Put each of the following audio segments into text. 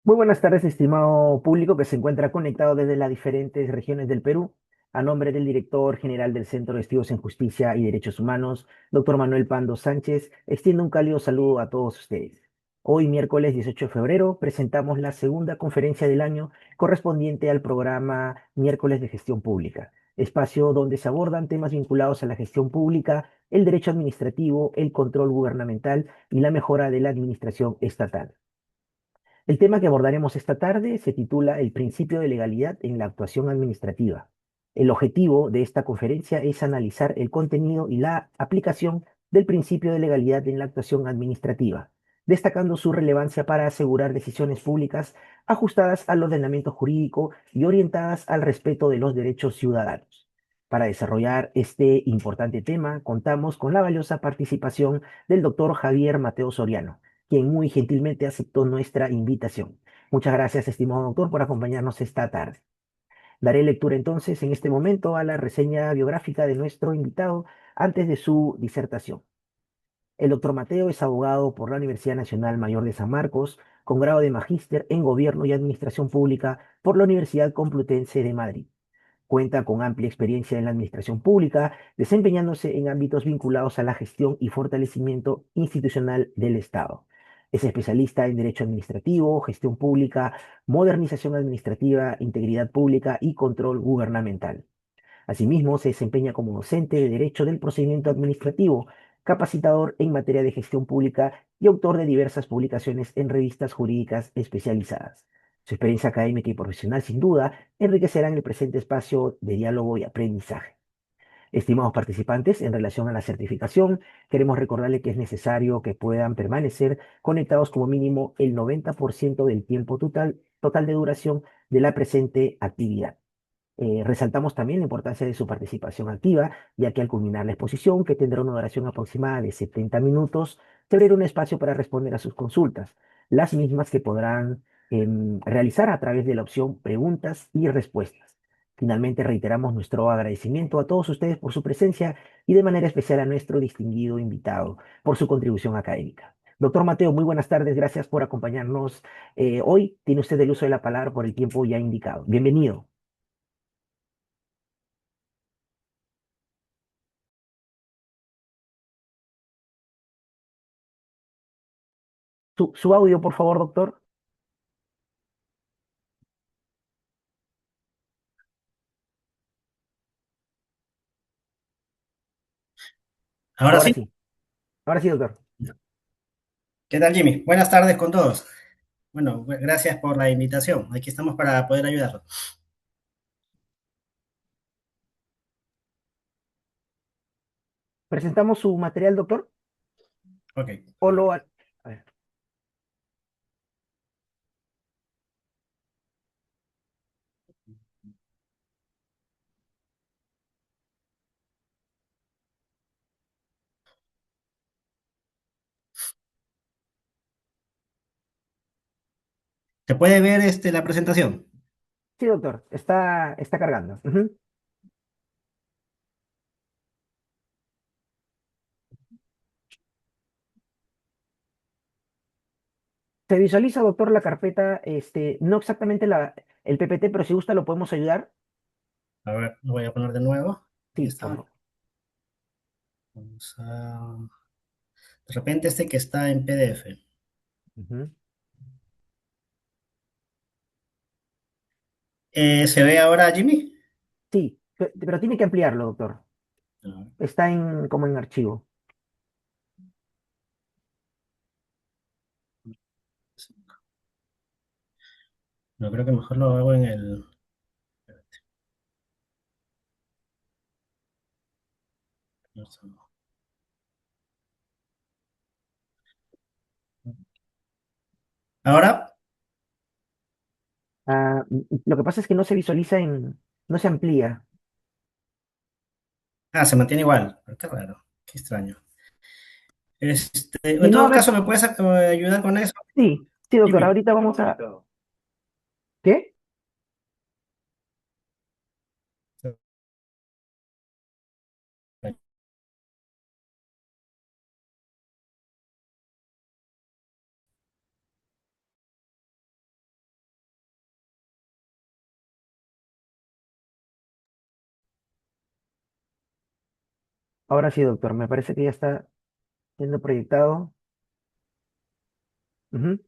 Muy buenas tardes, estimado público que se encuentra conectado desde las diferentes regiones del Perú. A nombre del director general del Centro de Estudios en Justicia y Derechos Humanos, doctor Manuel Pando Sánchez, extiendo un cálido saludo a todos ustedes. Hoy, miércoles 18 de febrero, presentamos la segunda conferencia del año correspondiente al programa Miércoles de Gestión Pública, espacio donde se abordan temas vinculados a la gestión pública, el derecho administrativo, el control gubernamental y la mejora de la administración estatal. El tema que abordaremos esta tarde se titula El principio de legalidad en la actuación administrativa. El objetivo de esta conferencia es analizar el contenido y la aplicación del principio de legalidad en la actuación administrativa, destacando su relevancia para asegurar decisiones públicas ajustadas al ordenamiento jurídico y orientadas al respeto de los derechos ciudadanos. Para desarrollar este importante tema, contamos con la valiosa participación del doctor Javier Mateo Soriano, quien muy gentilmente aceptó nuestra invitación. Muchas gracias, estimado doctor, por acompañarnos esta tarde. Daré lectura entonces en este momento a la reseña biográfica de nuestro invitado antes de su disertación. El doctor Mateo es abogado por la Universidad Nacional Mayor de San Marcos, con grado de magíster en Gobierno y Administración Pública por la Universidad Complutense de Madrid. Cuenta con amplia experiencia en la administración pública, desempeñándose en ámbitos vinculados a la gestión y fortalecimiento institucional del Estado. Es especialista en Derecho Administrativo, Gestión Pública, Modernización Administrativa, Integridad Pública y Control Gubernamental. Asimismo, se desempeña como docente de Derecho del Procedimiento Administrativo, capacitador en materia de gestión pública y autor de diversas publicaciones en revistas jurídicas especializadas. Su experiencia académica y profesional, sin duda, enriquecerán el presente espacio de diálogo y aprendizaje. Estimados participantes, en relación a la certificación, queremos recordarles que es necesario que puedan permanecer conectados como mínimo el 90% del tiempo total de duración de la presente actividad. Resaltamos también la importancia de su participación activa, ya que al culminar la exposición, que tendrá una duración aproximada de 70 minutos, se abrirá un espacio para responder a sus consultas, las mismas que podrán realizar a través de la opción preguntas y respuestas. Finalmente, reiteramos nuestro agradecimiento a todos ustedes por su presencia y de manera especial a nuestro distinguido invitado por su contribución académica. Doctor Mateo, muy buenas tardes, gracias por acompañarnos hoy. Tiene usted el uso de la palabra por el tiempo ya indicado. Bienvenido. Su audio, por favor, doctor. Ahora Ahora sí. sí, ahora sí, doctor. ¿Qué tal, Jimmy? Buenas tardes con todos. Bueno, gracias por la invitación. Aquí estamos para poder ayudarlo. Presentamos su material, doctor. Ok. O lo... A ver, ¿Se puede ver la presentación? sí, doctor, está cargando. Ujú. Se visualiza, doctor, la carpeta, no exactamente el PPT, pero si gusta lo podemos ayudar. A ver, lo voy a poner de nuevo. Ahí Sí, por está. favor. Vamos a... De repente que está en PDF. Ujú. ¿Se ve ahora, Jimmy? Sí, pero tiene que ampliarlo, doctor. A ver, Está como en archivo. no, creo que mejor lo hago en el... Ahora, Lo que pasa es que no se visualiza no se amplía. se mantiene igual. Pero qué raro, qué extraño. Si En no, a todo ver, caso, ¿me puedes ayudar con eso, sí, sí, doctor, Jimmy? ahorita vamos a... ¿Qué? Ahora sí, doctor, me parece que ya está siendo proyectado. Ujú.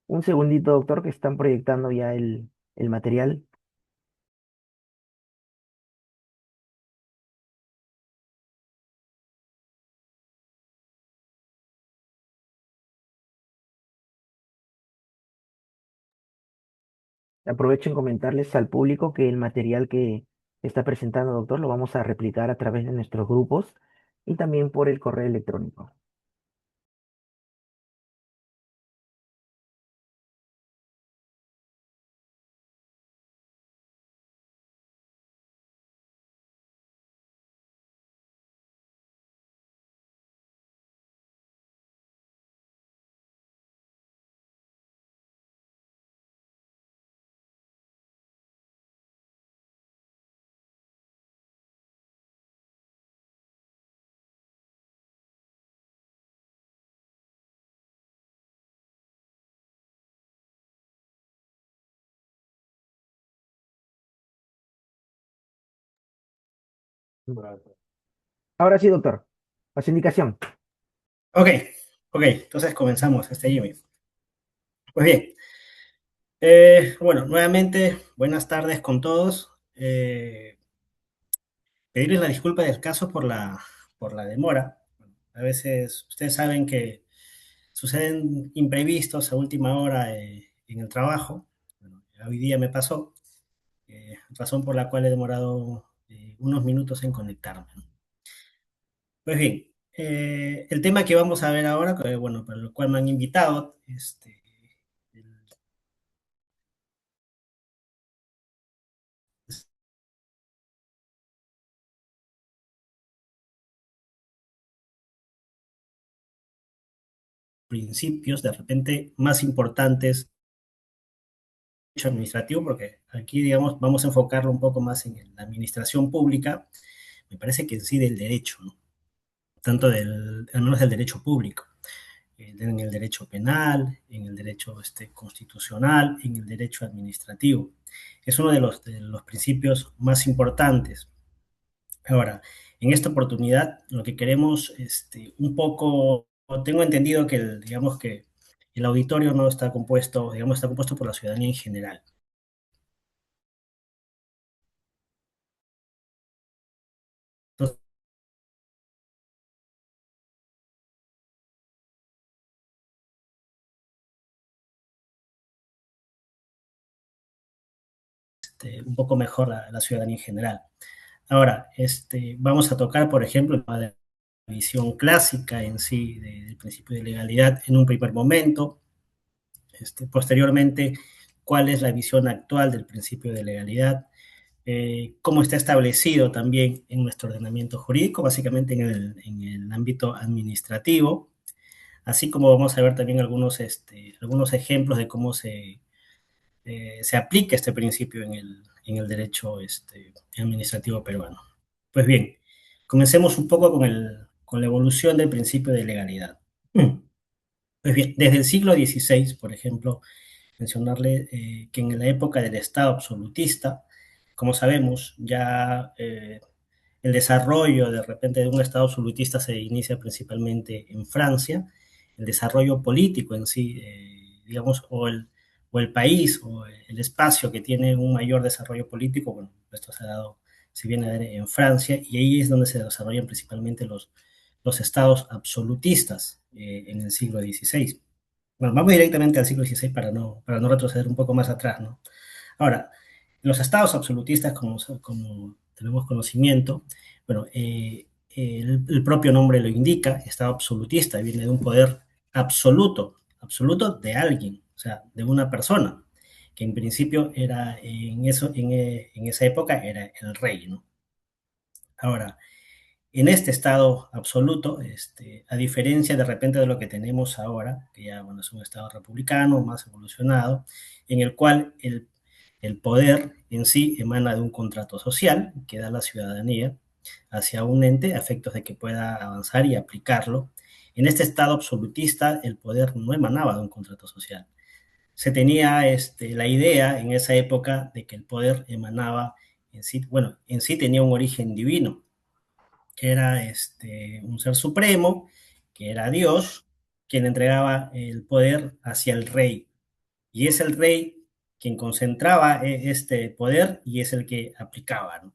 Un segundito, doctor, que están proyectando ya el material. Aprovecho en comentarles al público que el material que está presentando, doctor, lo vamos a replicar a través de nuestros grupos y también por el correo electrónico. Ahora sí, doctor, a su indicación. Ok, ok, entonces comenzamos, Jimmy. Pues bien, bueno, nuevamente, buenas tardes con todos. Pedirles la disculpa del caso por la demora. A veces ustedes saben que suceden imprevistos a última hora en el trabajo. Bueno, hoy día me pasó, razón por la cual he demorado unos minutos en conectarme. Pues bien, el tema que vamos a ver ahora, que, bueno, para lo cual me han invitado, el principios de repente más importantes administrativo, porque aquí, digamos, vamos a enfocarlo un poco más en la administración pública, me parece que en sí del derecho, ¿no? Tanto al menos del derecho público, en el derecho penal, en el derecho constitucional, en el derecho administrativo. Es uno de los principios más importantes. Ahora, en esta oportunidad, lo que queremos, un poco, tengo entendido que, digamos que el auditorio no está compuesto, digamos, está compuesto por la ciudadanía en general. Entonces, un poco mejor la ciudadanía en general. Ahora, vamos a tocar, por ejemplo, la visión clásica en sí del principio de legalidad en un primer momento. Posteriormente, cuál es la visión actual del principio de legalidad, cómo está establecido también en nuestro ordenamiento jurídico, básicamente en el ámbito administrativo, así como vamos a ver también algunos ejemplos de cómo se aplica este principio en el derecho administrativo peruano. Pues bien, comencemos un poco con la evolución del principio de legalidad. Pues bien, desde el siglo XVI, por ejemplo, mencionarle que en la época del Estado absolutista, como sabemos, ya el desarrollo de repente de un Estado absolutista se inicia principalmente en Francia, el desarrollo político en sí, digamos, o el país o el espacio que tiene un mayor desarrollo político, bueno, esto se ha dado, se viene a dar en Francia, y ahí es donde se desarrollan principalmente los estados absolutistas en el siglo XVI. Bueno, vamos directamente al siglo XVI para no retroceder un poco más atrás, ¿no? Ahora, los estados absolutistas, como tenemos conocimiento, bueno, el propio nombre lo indica, estado absolutista, viene de un poder absoluto, absoluto de alguien, o sea, de una persona, que en principio era, en esa época era el rey, ¿no? Ahora, en este estado absoluto, a diferencia de repente de lo que tenemos ahora, que ya bueno, es un estado republicano más evolucionado, en el cual el poder en sí emana de un contrato social que da la ciudadanía hacia un ente a efectos de que pueda avanzar y aplicarlo. En este estado absolutista, el poder no emanaba de un contrato social. Se tenía la idea en esa época de que el poder emanaba en sí, bueno, en sí tenía un origen divino, que era un ser supremo, que era Dios, quien entregaba el poder hacia el rey. Y es el rey quien concentraba este poder y es el que aplicaba, ¿no?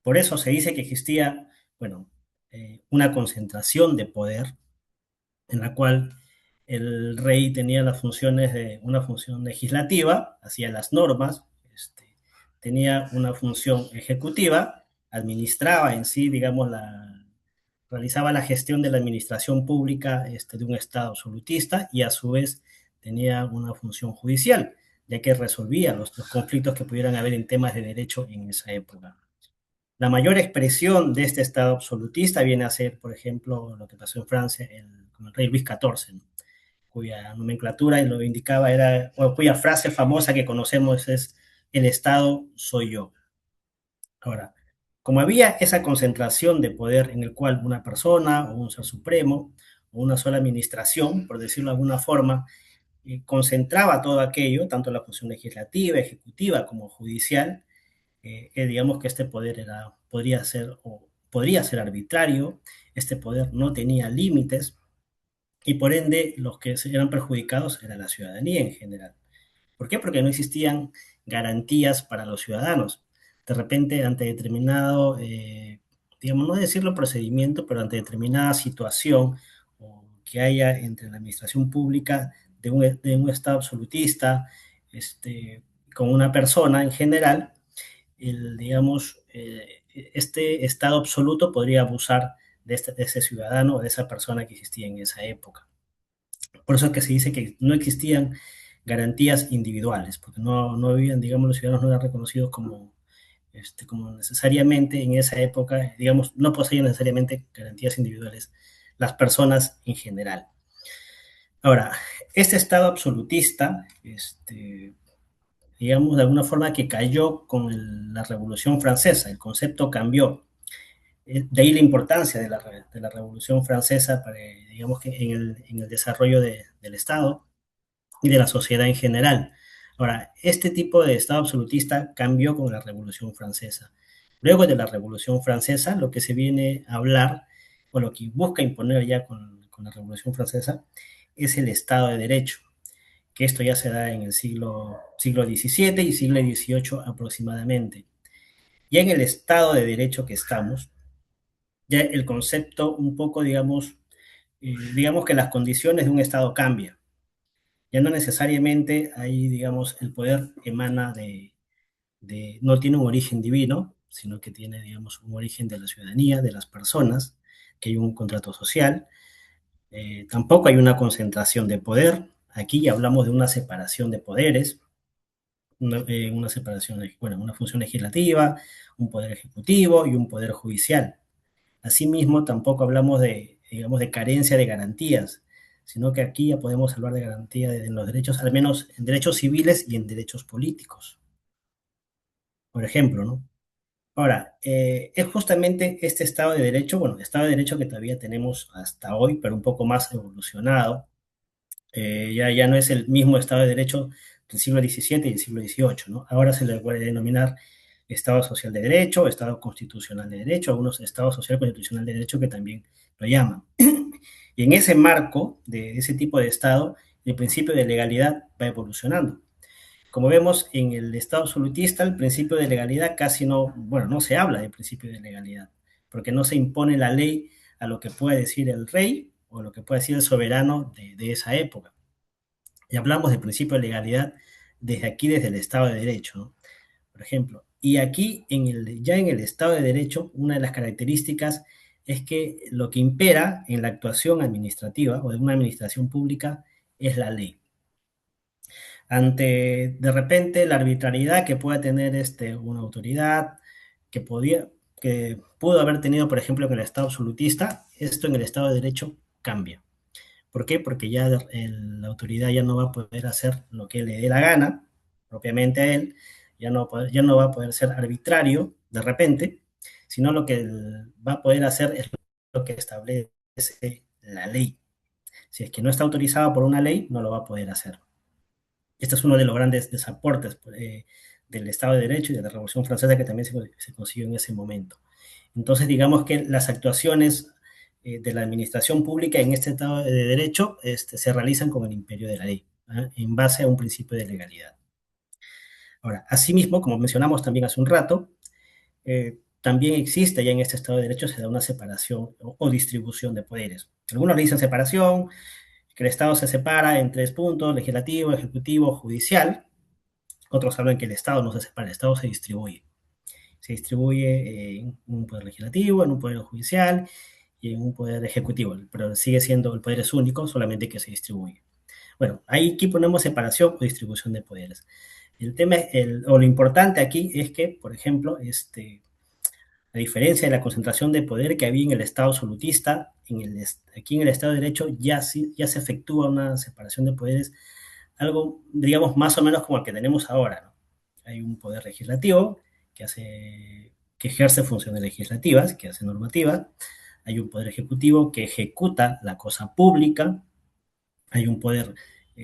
Por eso se dice que existía, bueno, una concentración de poder en la cual el rey tenía las funciones de una función legislativa, hacía las normas, tenía una función ejecutiva, administraba en sí, digamos, realizaba la gestión de la administración pública de un Estado absolutista y a su vez tenía una función judicial, ya que resolvía los conflictos que pudieran haber en temas de derecho en esa época. La mayor expresión de este Estado absolutista viene a ser, por ejemplo, lo que pasó en Francia con el rey Luis XIV, ¿no? Cuya nomenclatura, y lo indicaba, era, o cuya frase famosa que conocemos es: el Estado soy yo. Ahora, como había esa concentración de poder en el cual una persona o un ser supremo o una sola administración, por decirlo de alguna forma, concentraba todo aquello, tanto la función legislativa, ejecutiva como judicial, digamos que este poder podría ser arbitrario, este poder no tenía límites y por ende los que eran perjudicados era la ciudadanía en general. ¿Por qué? Porque no existían garantías para los ciudadanos. De repente, ante determinado, digamos, no decirlo procedimiento, pero ante determinada situación o que haya entre la administración pública de un Estado absolutista, con una persona en general, digamos, este Estado absoluto podría abusar de ese ciudadano o de esa persona que existía en esa época. Por eso es que se dice que no existían garantías individuales, porque no habían, digamos, los ciudadanos no eran reconocidos como necesariamente en esa época, digamos, no poseían necesariamente garantías individuales las personas en general. Ahora, este Estado absolutista, digamos, de alguna forma que cayó con la Revolución Francesa, el concepto cambió. De ahí la importancia de la Revolución Francesa para, digamos, que en el desarrollo del Estado y de la sociedad en general. Ahora, este tipo de Estado absolutista cambió con la Revolución Francesa. Luego de la Revolución Francesa, lo que se viene a hablar, o lo que busca imponer ya con la Revolución Francesa, es el Estado de Derecho, que esto ya se da en el siglo XVII y siglo XVIII aproximadamente. Ya en el Estado de Derecho que estamos, ya el concepto un poco, digamos que las condiciones de un Estado cambian. Ya no necesariamente ahí, digamos, el poder emana no tiene un origen divino, sino que tiene, digamos, un origen de la ciudadanía, de las personas, que hay un contrato social. Tampoco hay una concentración de poder. Aquí ya hablamos de una separación de poderes, una separación, bueno, una función legislativa, un poder ejecutivo y un poder judicial. Asimismo, tampoco hablamos de, digamos, de carencia de garantías, sino que aquí ya podemos hablar de garantía de los derechos, al menos en derechos civiles y en derechos políticos, por ejemplo, ¿no? Ahora, es justamente este Estado de Derecho, bueno, Estado de Derecho que todavía tenemos hasta hoy, pero un poco más evolucionado. Ya no es el mismo Estado de Derecho del siglo XVII y del siglo XVIII, ¿no? Ahora se le puede denominar Estado Social de Derecho, Estado Constitucional de Derecho, algunos Estado Social Constitucional de Derecho que también lo llaman. Y en ese marco de ese tipo de Estado, el principio de legalidad va evolucionando. Como vemos en el Estado absolutista, el principio de legalidad casi no, bueno, no se habla del principio de legalidad, porque no se impone la ley a lo que puede decir el rey o lo que puede decir el soberano de esa época. Y hablamos del principio de legalidad desde aquí, desde el Estado de Derecho, ¿no? Por ejemplo. Y aquí, ya en el Estado de Derecho, una de las características es que lo que impera en la actuación administrativa o de una administración pública es la ley. Ante de repente la arbitrariedad que pueda tener una autoridad que, que pudo haber tenido, por ejemplo, en el Estado absolutista, esto en el Estado de Derecho cambia. ¿Por qué? Porque ya la autoridad ya no va a poder hacer lo que le dé la gana, propiamente a él, ya no va a poder ser arbitrario de repente, sino lo que va a poder hacer es lo que establece la ley. Si es que no está autorizado por una ley, no lo va a poder hacer. Este es uno de los grandes desaportes del Estado de Derecho y de la Revolución Francesa que también se consiguió en ese momento. Entonces, digamos que las actuaciones de la administración pública en este Estado de Derecho se realizan con el imperio de la ley, ¿eh? En base a un principio de legalidad. Ahora, asimismo, como mencionamos también hace un rato, también existe ya en este Estado de Derecho se da una separación o distribución de poderes. Algunos le dicen separación, que el Estado se separa en tres puntos, legislativo, ejecutivo, judicial. Otros hablan que el Estado no se separa, el Estado se distribuye. Se distribuye en un poder legislativo, en un poder judicial y en un poder ejecutivo, pero sigue siendo el poder es único, solamente que se distribuye. Bueno, ahí aquí ponemos separación o distribución de poderes. El tema, o lo importante aquí es que, por ejemplo, a diferencia de la concentración de poder que había en el Estado absolutista, aquí en el Estado de Derecho ya se efectúa una separación de poderes, algo, digamos, más o menos como el que tenemos ahora, ¿no? Hay un poder legislativo que ejerce funciones legislativas, que hace normativa, hay un poder ejecutivo que ejecuta la cosa pública, hay un poder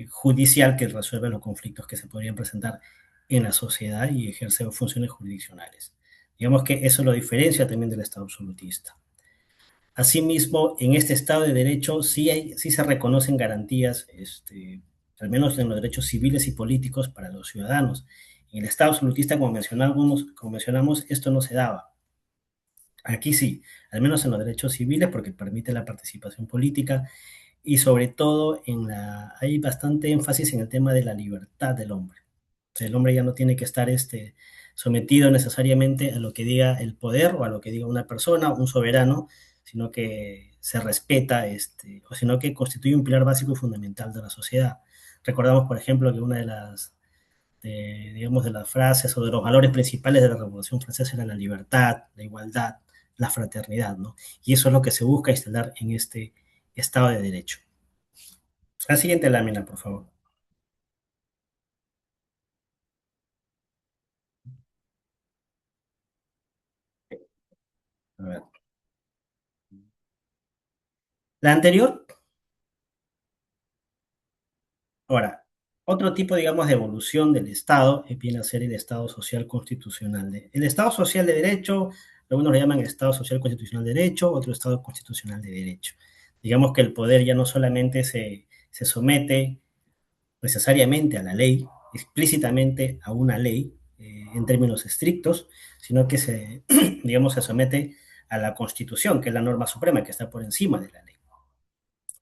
judicial que resuelve los conflictos que se podrían presentar en la sociedad y ejerce funciones jurisdiccionales. Digamos que eso lo diferencia también del Estado absolutista. Asimismo, en este Estado de Derecho sí se reconocen garantías, al menos en los derechos civiles y políticos para los ciudadanos. En el Estado absolutista, como mencionamos, esto no se daba. Aquí sí, al menos en los derechos civiles, porque permite la participación política y sobre todo hay bastante énfasis en el tema de la libertad del hombre. O sea, el hombre ya no tiene que estar sometido necesariamente a lo que diga el poder o a lo que diga una persona, un soberano, sino que se respeta, o sino que constituye un pilar básico y fundamental de la sociedad. Recordamos, por ejemplo, que una digamos, de las frases o de los valores principales de la Revolución Francesa era la libertad, la igualdad, la fraternidad, ¿no? Y eso es lo que se busca instalar en este Estado de Derecho. La siguiente lámina, por favor. A ver. La anterior. Ahora, otro tipo, digamos, de evolución del Estado viene a ser el Estado social constitucional. El Estado social de derecho, algunos le llaman Estado social constitucional de derecho, otro Estado constitucional de derecho. Digamos que el poder ya no solamente se somete necesariamente a la ley, explícitamente a una ley en términos estrictos, sino que digamos, se somete a la Constitución, que es la norma suprema que está por encima de la ley.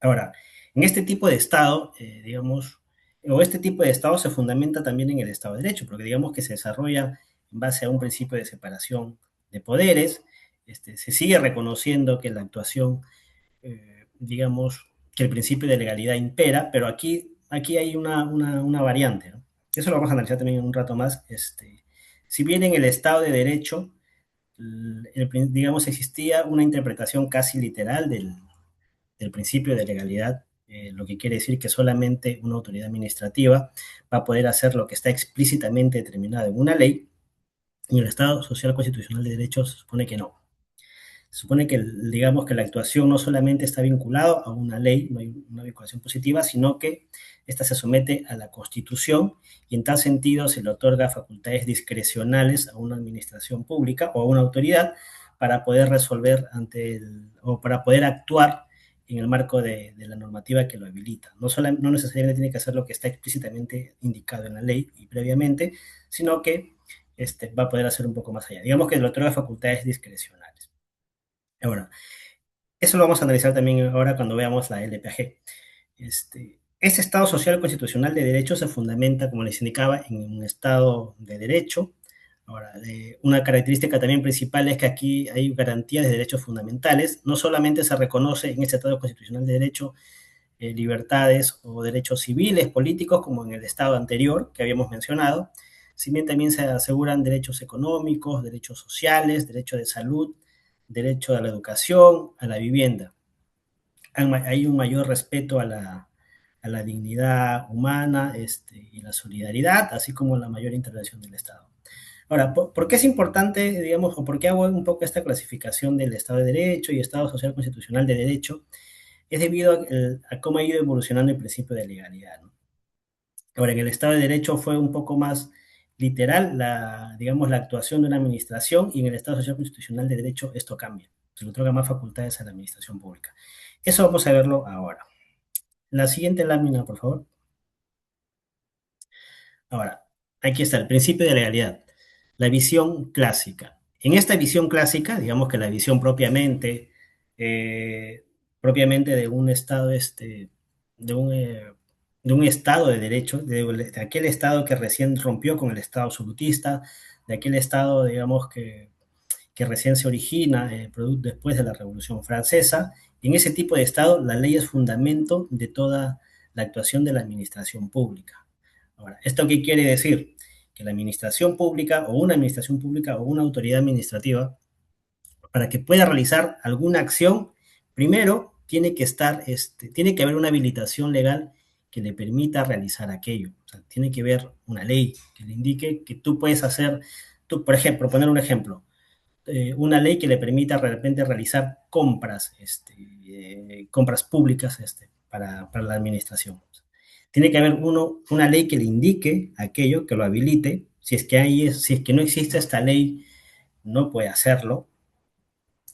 Ahora, en este tipo de Estado, digamos, o este tipo de Estado se fundamenta también en el Estado de Derecho, porque digamos que se desarrolla en base a un principio de separación de poderes, se sigue reconociendo que la actuación, digamos, que el principio de legalidad impera, pero aquí hay una variante, ¿no? Eso lo vamos a analizar también en un rato más. Si bien en el Estado de Derecho, digamos, existía una interpretación casi literal del principio de legalidad, lo que quiere decir que solamente una autoridad administrativa va a poder hacer lo que está explícitamente determinado en una ley, y en el Estado Social Constitucional de Derecho se supone que no. Se supone que, digamos, que la actuación no solamente está vinculada a una ley, no hay una vinculación positiva, sino que ésta se somete a la Constitución y en tal sentido se le otorga facultades discrecionales a una administración pública o a una autoridad para poder resolver o para poder actuar en el marco de la normativa que lo habilita. No necesariamente tiene que hacer lo que está explícitamente indicado en la ley y previamente, sino que va a poder hacer un poco más allá. Digamos que le otorga facultades discrecionales. Ahora, eso lo vamos a analizar también ahora cuando veamos la LPAG. Este Estado social constitucional de derecho se fundamenta, como les indicaba, en un Estado de derecho. Ahora, una característica también principal es que aquí hay garantías de derechos fundamentales. No solamente se reconoce en este Estado constitucional de derecho libertades o derechos civiles, políticos, como en el Estado anterior que habíamos mencionado, si bien también se aseguran derechos económicos, derechos sociales, derecho de salud, derecho a la educación, a la vivienda. Hay un mayor respeto a la dignidad humana y la solidaridad, así como la mayor intervención del Estado. Ahora, ¿por qué es importante, digamos, o por qué hago un poco esta clasificación del Estado de Derecho y Estado Social Constitucional de Derecho? Es debido a cómo ha ido evolucionando el principio de legalidad, ¿no? Ahora, en el Estado de Derecho fue un poco más literal, digamos, la actuación de una administración, y en el Estado Social Constitucional de Derecho esto cambia. Se le otorga más facultades a la administración pública. Eso vamos a verlo ahora. La siguiente lámina, por favor. Ahora, aquí está el principio de legalidad, la visión clásica. En esta visión clásica, digamos que la visión eh, propiamente de un estado, de un, eh, de un estado de derecho, de aquel estado que recién rompió con el estado absolutista, de aquel estado, digamos, que recién se origina después de la Revolución Francesa. En ese tipo de estado, la ley es fundamento de toda la actuación de la administración pública. Ahora, ¿esto qué quiere decir? Que la administración pública o una administración pública o una autoridad administrativa, para que pueda realizar alguna acción, primero tiene que haber una habilitación legal que le permita realizar aquello. O sea, tiene que haber una ley que le indique que tú puedes hacer, tú, por ejemplo, poner un ejemplo, una ley que le permita de repente realizar compras públicas para la administración. Tiene que haber una ley que le indique aquello, que lo habilite. Si es que no existe esta ley, no puede hacerlo.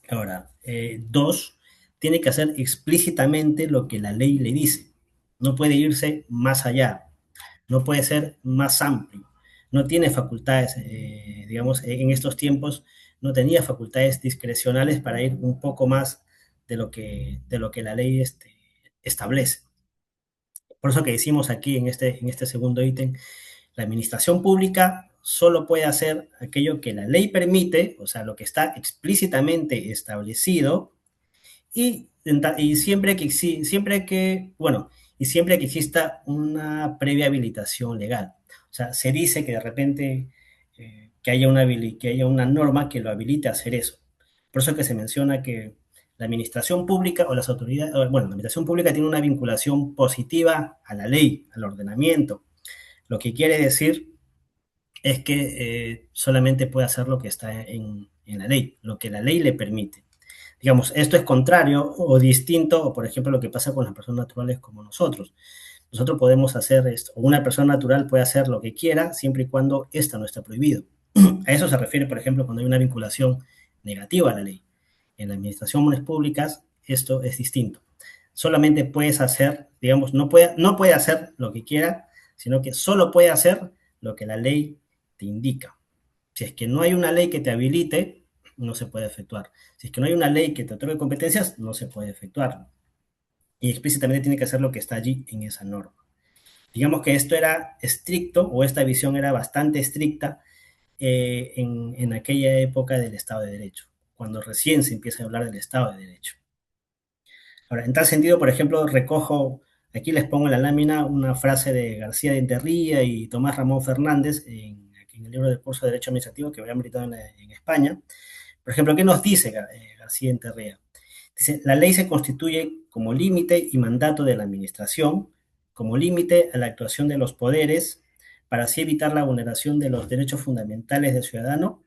Ahora, dos, tiene que hacer explícitamente lo que la ley le dice. No puede irse más allá, no puede ser más amplio. No tiene facultades, digamos, en estos tiempos no tenía facultades discrecionales para ir un poco más de lo que la ley establece. Por eso que decimos aquí en este segundo ítem, la administración pública solo puede hacer aquello que la ley permite, o sea, lo que está explícitamente establecido, y siempre que exista una previa habilitación legal. O sea, se dice que de repente que haya una norma que lo habilite a hacer eso. Por eso que se menciona que la administración pública o las autoridades, bueno, la administración pública tiene una vinculación positiva a la ley, al ordenamiento, lo que quiere decir es que solamente puede hacer lo que está en la ley, lo que la ley le permite. Digamos, esto es contrario o distinto, o por ejemplo, lo que pasa con las personas naturales como nosotros. Nosotros podemos hacer esto, o una persona natural puede hacer lo que quiera, siempre y cuando esto no esté prohibido. A eso se refiere, por ejemplo, cuando hay una vinculación negativa a la ley. En las administraciones públicas, esto es distinto. Solamente puedes hacer, digamos, no puede hacer lo que quiera, sino que solo puede hacer lo que la ley te indica. Si es que no hay una ley que te habilite, no se puede efectuar. Si es que no hay una ley que te otorgue competencias, no se puede efectuar. Y explícitamente tiene que hacer lo que está allí en esa norma. Digamos que esto era estricto, o esta visión era bastante estricta en aquella época del Estado de Derecho, cuando recién se empieza a hablar del Estado de Derecho. Ahora, en tal sentido, por ejemplo, recojo, aquí les pongo en la lámina una frase de García de Enterría y Tomás Ramón Fernández en el libro del curso de Derecho Administrativo que habían editado en España. Por ejemplo, ¿qué nos dice García Enterría? Dice, la ley se constituye como límite y mandato de la administración, como límite a la actuación de los poderes, para así evitar la vulneración de los derechos fundamentales del ciudadano,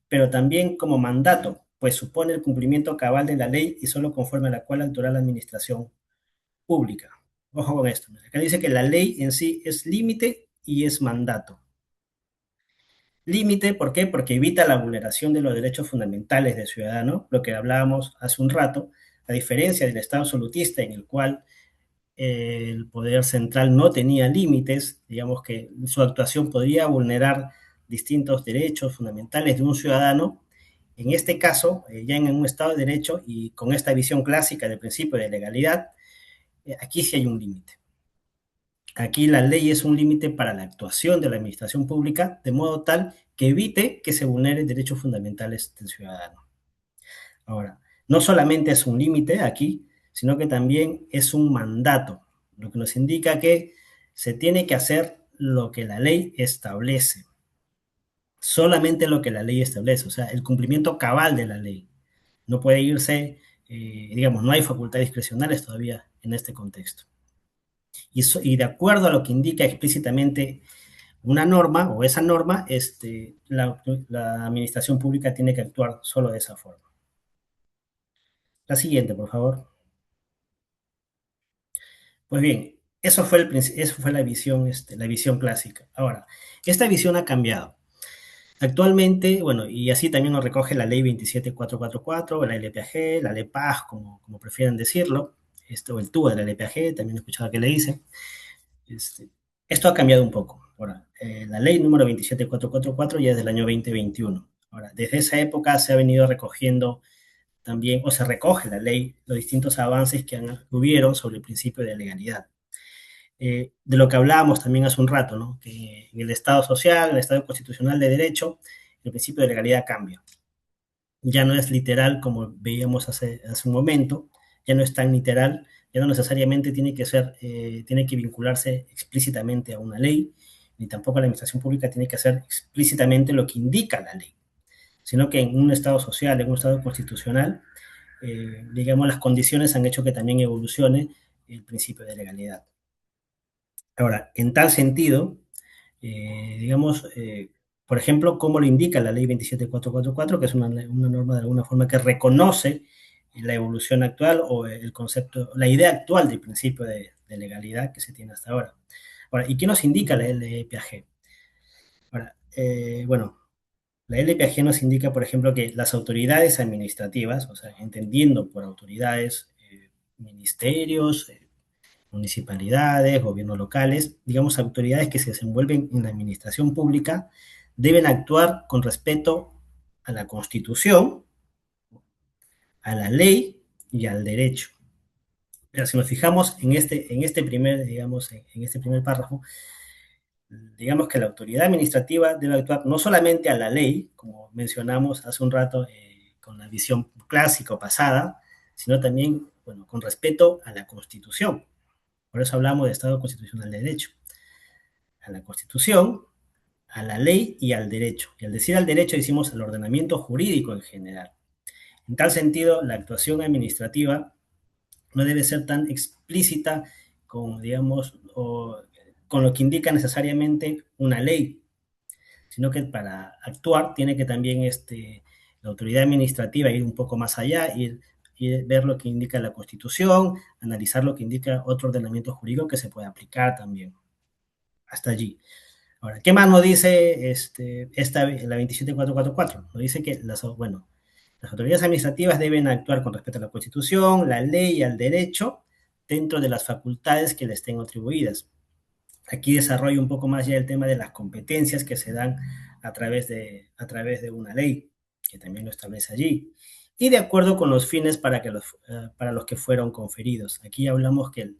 pero también como mandato, pues supone el cumplimiento cabal de la ley y solo conforme a la cual actuará la administración pública. Ojo con esto. Acá dice que la ley en sí es límite y es mandato. Límite, ¿por qué? Porque evita la vulneración de los derechos fundamentales del ciudadano, lo que hablábamos hace un rato, a diferencia del Estado absolutista en el cual el poder central no tenía límites, digamos que su actuación podría vulnerar distintos derechos fundamentales de un ciudadano. En este caso, ya en un Estado de Derecho y con esta visión clásica del principio de legalidad, aquí sí hay un límite. Aquí la ley es un límite para la actuación de la administración pública, de modo tal que evite que se vulneren derechos fundamentales del ciudadano. Ahora, no solamente es un límite aquí, sino que también es un mandato, lo que nos indica que se tiene que hacer lo que la ley establece, solamente lo que la ley establece, o sea, el cumplimiento cabal de la ley. No puede irse, digamos, no hay facultades discrecionales todavía en este contexto. Y de acuerdo a lo que indica explícitamente una norma o esa norma, la administración pública tiene que actuar solo de esa forma. La siguiente, por favor. Pues bien, eso fue la visión clásica. Ahora, esta visión ha cambiado. Actualmente, bueno, y así también nos recoge la ley 27444, la LPAG, la LEPAG, como prefieren decirlo, o el TUA de la LPAG, también he escuchado que le dicen. Este, Esto ha cambiado un poco. Ahora, la ley número 27444 ya es del año 2021. Ahora, desde esa época se ha venido recogiendo también, o se recoge la ley, los distintos avances que hubieron sobre el principio de legalidad. De lo que hablábamos también hace un rato, ¿no? Que en el Estado social, en el Estado constitucional de derecho, el principio de legalidad cambia. Ya no es literal como veíamos hace un momento, ya no es tan literal, ya no necesariamente tiene que vincularse explícitamente a una ley, ni tampoco la administración pública tiene que hacer explícitamente lo que indica la ley, sino que en un Estado social, en un Estado constitucional, digamos, las condiciones han hecho que también evolucione el principio de legalidad. Ahora, en tal sentido, digamos, por ejemplo, como lo indica la ley 27444, que es una norma de alguna forma que reconoce la evolución actual o el concepto, la idea actual del principio de legalidad que se tiene hasta ahora. Ahora, ¿y qué nos indica la LPAG? Ahora, bueno, la LPAG nos indica, por ejemplo, que las autoridades administrativas, o sea, entendiendo por autoridades, ministerios, municipalidades, gobiernos locales, digamos, autoridades que se desenvuelven en la administración pública, deben actuar con respeto a la Constitución, a la ley y al derecho. Pero si nos fijamos en este primer, digamos, en este primer párrafo, digamos que la autoridad administrativa debe actuar no solamente a la ley, como mencionamos hace un rato con la visión clásica o pasada, sino también, bueno, con respeto a la Constitución. Por eso hablamos de Estado Constitucional de Derecho. A la Constitución, a la ley y al derecho. Y al decir al derecho decimos al ordenamiento jurídico en general. En tal sentido, la actuación administrativa no debe ser tan explícita con, digamos, con lo que indica necesariamente una ley, sino que para actuar tiene que también la autoridad administrativa ir un poco más allá, ir ver lo que indica la Constitución, analizar lo que indica otro ordenamiento jurídico que se puede aplicar también. Hasta allí. Ahora, ¿qué más nos dice la 27444? Nos dice que las autoridades administrativas deben actuar con respecto a la Constitución, la ley y al derecho dentro de las facultades que les estén atribuidas. Aquí desarrollo un poco más ya el tema de las competencias que se dan a través de una ley, que también lo establece allí, y de acuerdo con los fines para los que fueron conferidos. Aquí hablamos que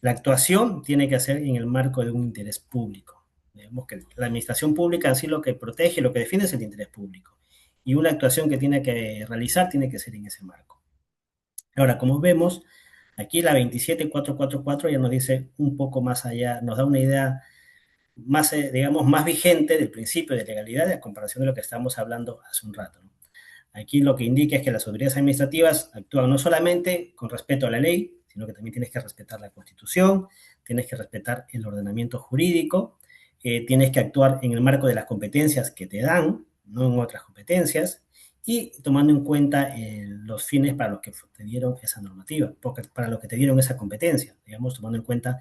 la actuación tiene que ser en el marco de un interés público. Digamos que la administración pública en sí lo que protege, lo que defiende es el interés público. Y una actuación que tiene que realizar tiene que ser en ese marco. Ahora, como vemos, aquí la 27444 ya nos dice un poco más allá, nos da una idea más, digamos, más vigente del principio de legalidad a comparación de lo que estábamos hablando hace un rato, ¿no? Aquí lo que indica es que las autoridades administrativas actúan no solamente con respeto a la ley, sino que también tienes que respetar la Constitución, tienes que respetar el ordenamiento jurídico, tienes que actuar en el marco de las competencias que te dan, no en otras competencias, y tomando en cuenta los fines para los que te dieron esa normativa, porque para los que te dieron esa competencia, digamos, tomando en cuenta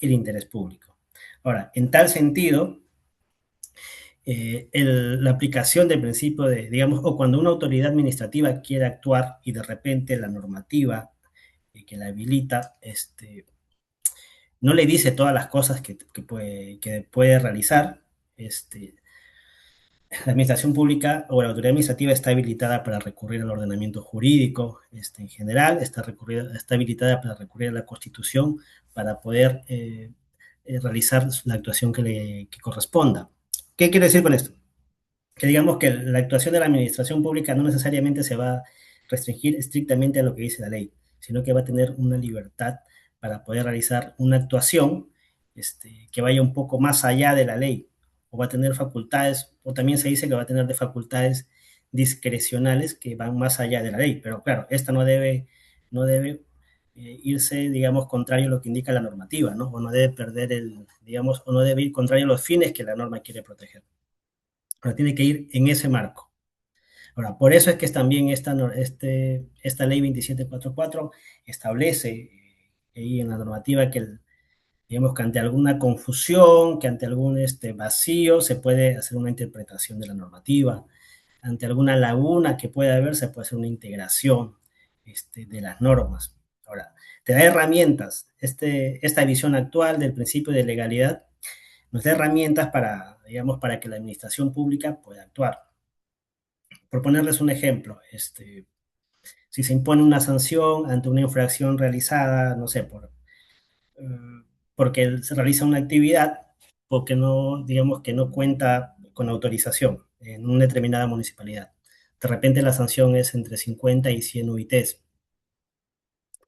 el interés público. Ahora, en tal sentido, la aplicación del principio de, digamos, o cuando una autoridad administrativa quiere actuar y de repente la normativa que la habilita, no le dice todas las cosas que puede realizar, la administración pública o la autoridad administrativa está habilitada para recurrir al ordenamiento jurídico en general, está habilitada para recurrir a la Constitución para poder realizar la actuación que corresponda. ¿Qué quiere decir con esto? Que digamos que la actuación de la administración pública no necesariamente se va a restringir estrictamente a lo que dice la ley, sino que va a tener una libertad para poder realizar una actuación que vaya un poco más allá de la ley, o va a tener facultades, o también se dice que va a tener de facultades discrecionales que van más allá de la ley, pero claro, esta no debe irse, digamos, contrario a lo que indica la normativa, ¿no? O no debe perder digamos, o no debe ir contrario a los fines que la norma quiere proteger. Ahora tiene que ir en ese marco. Ahora, por eso es que también esta ley 2744 establece ahí en la normativa que, digamos, que ante alguna confusión, que ante algún vacío, se puede hacer una interpretación de la normativa. Ante alguna laguna que pueda haber, se puede hacer una integración de las normas. Ahora, te da herramientas. Esta visión actual del principio de legalidad nos da herramientas para, digamos, para que la administración pública pueda actuar. Por ponerles un ejemplo, si se impone una sanción ante una infracción realizada, no sé, eh, porque se realiza una actividad porque no, digamos que no cuenta con autorización en una determinada municipalidad. De repente la sanción es entre 50 y 100 UITs.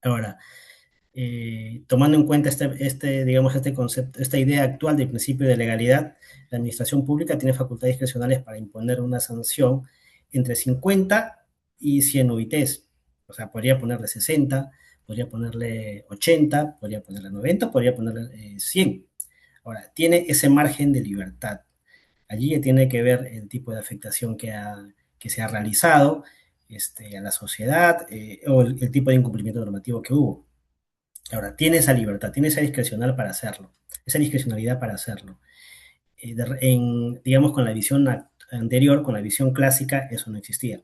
Ahora, tomando en cuenta digamos, este concepto, esta idea actual del principio de legalidad, la administración pública tiene facultades discrecionales para imponer una sanción entre 50 y 100 UITs. O sea, podría ponerle 60, podría ponerle 80, podría ponerle 90, podría ponerle 100. Ahora, tiene ese margen de libertad. Allí tiene que ver el tipo de afectación que se ha realizado a la sociedad o el tipo de incumplimiento normativo que hubo. Ahora, tiene esa libertad, tiene esa discrecional para hacerlo, esa discrecionalidad para hacerlo. Digamos, con la visión anterior, con la visión clásica, eso no existía.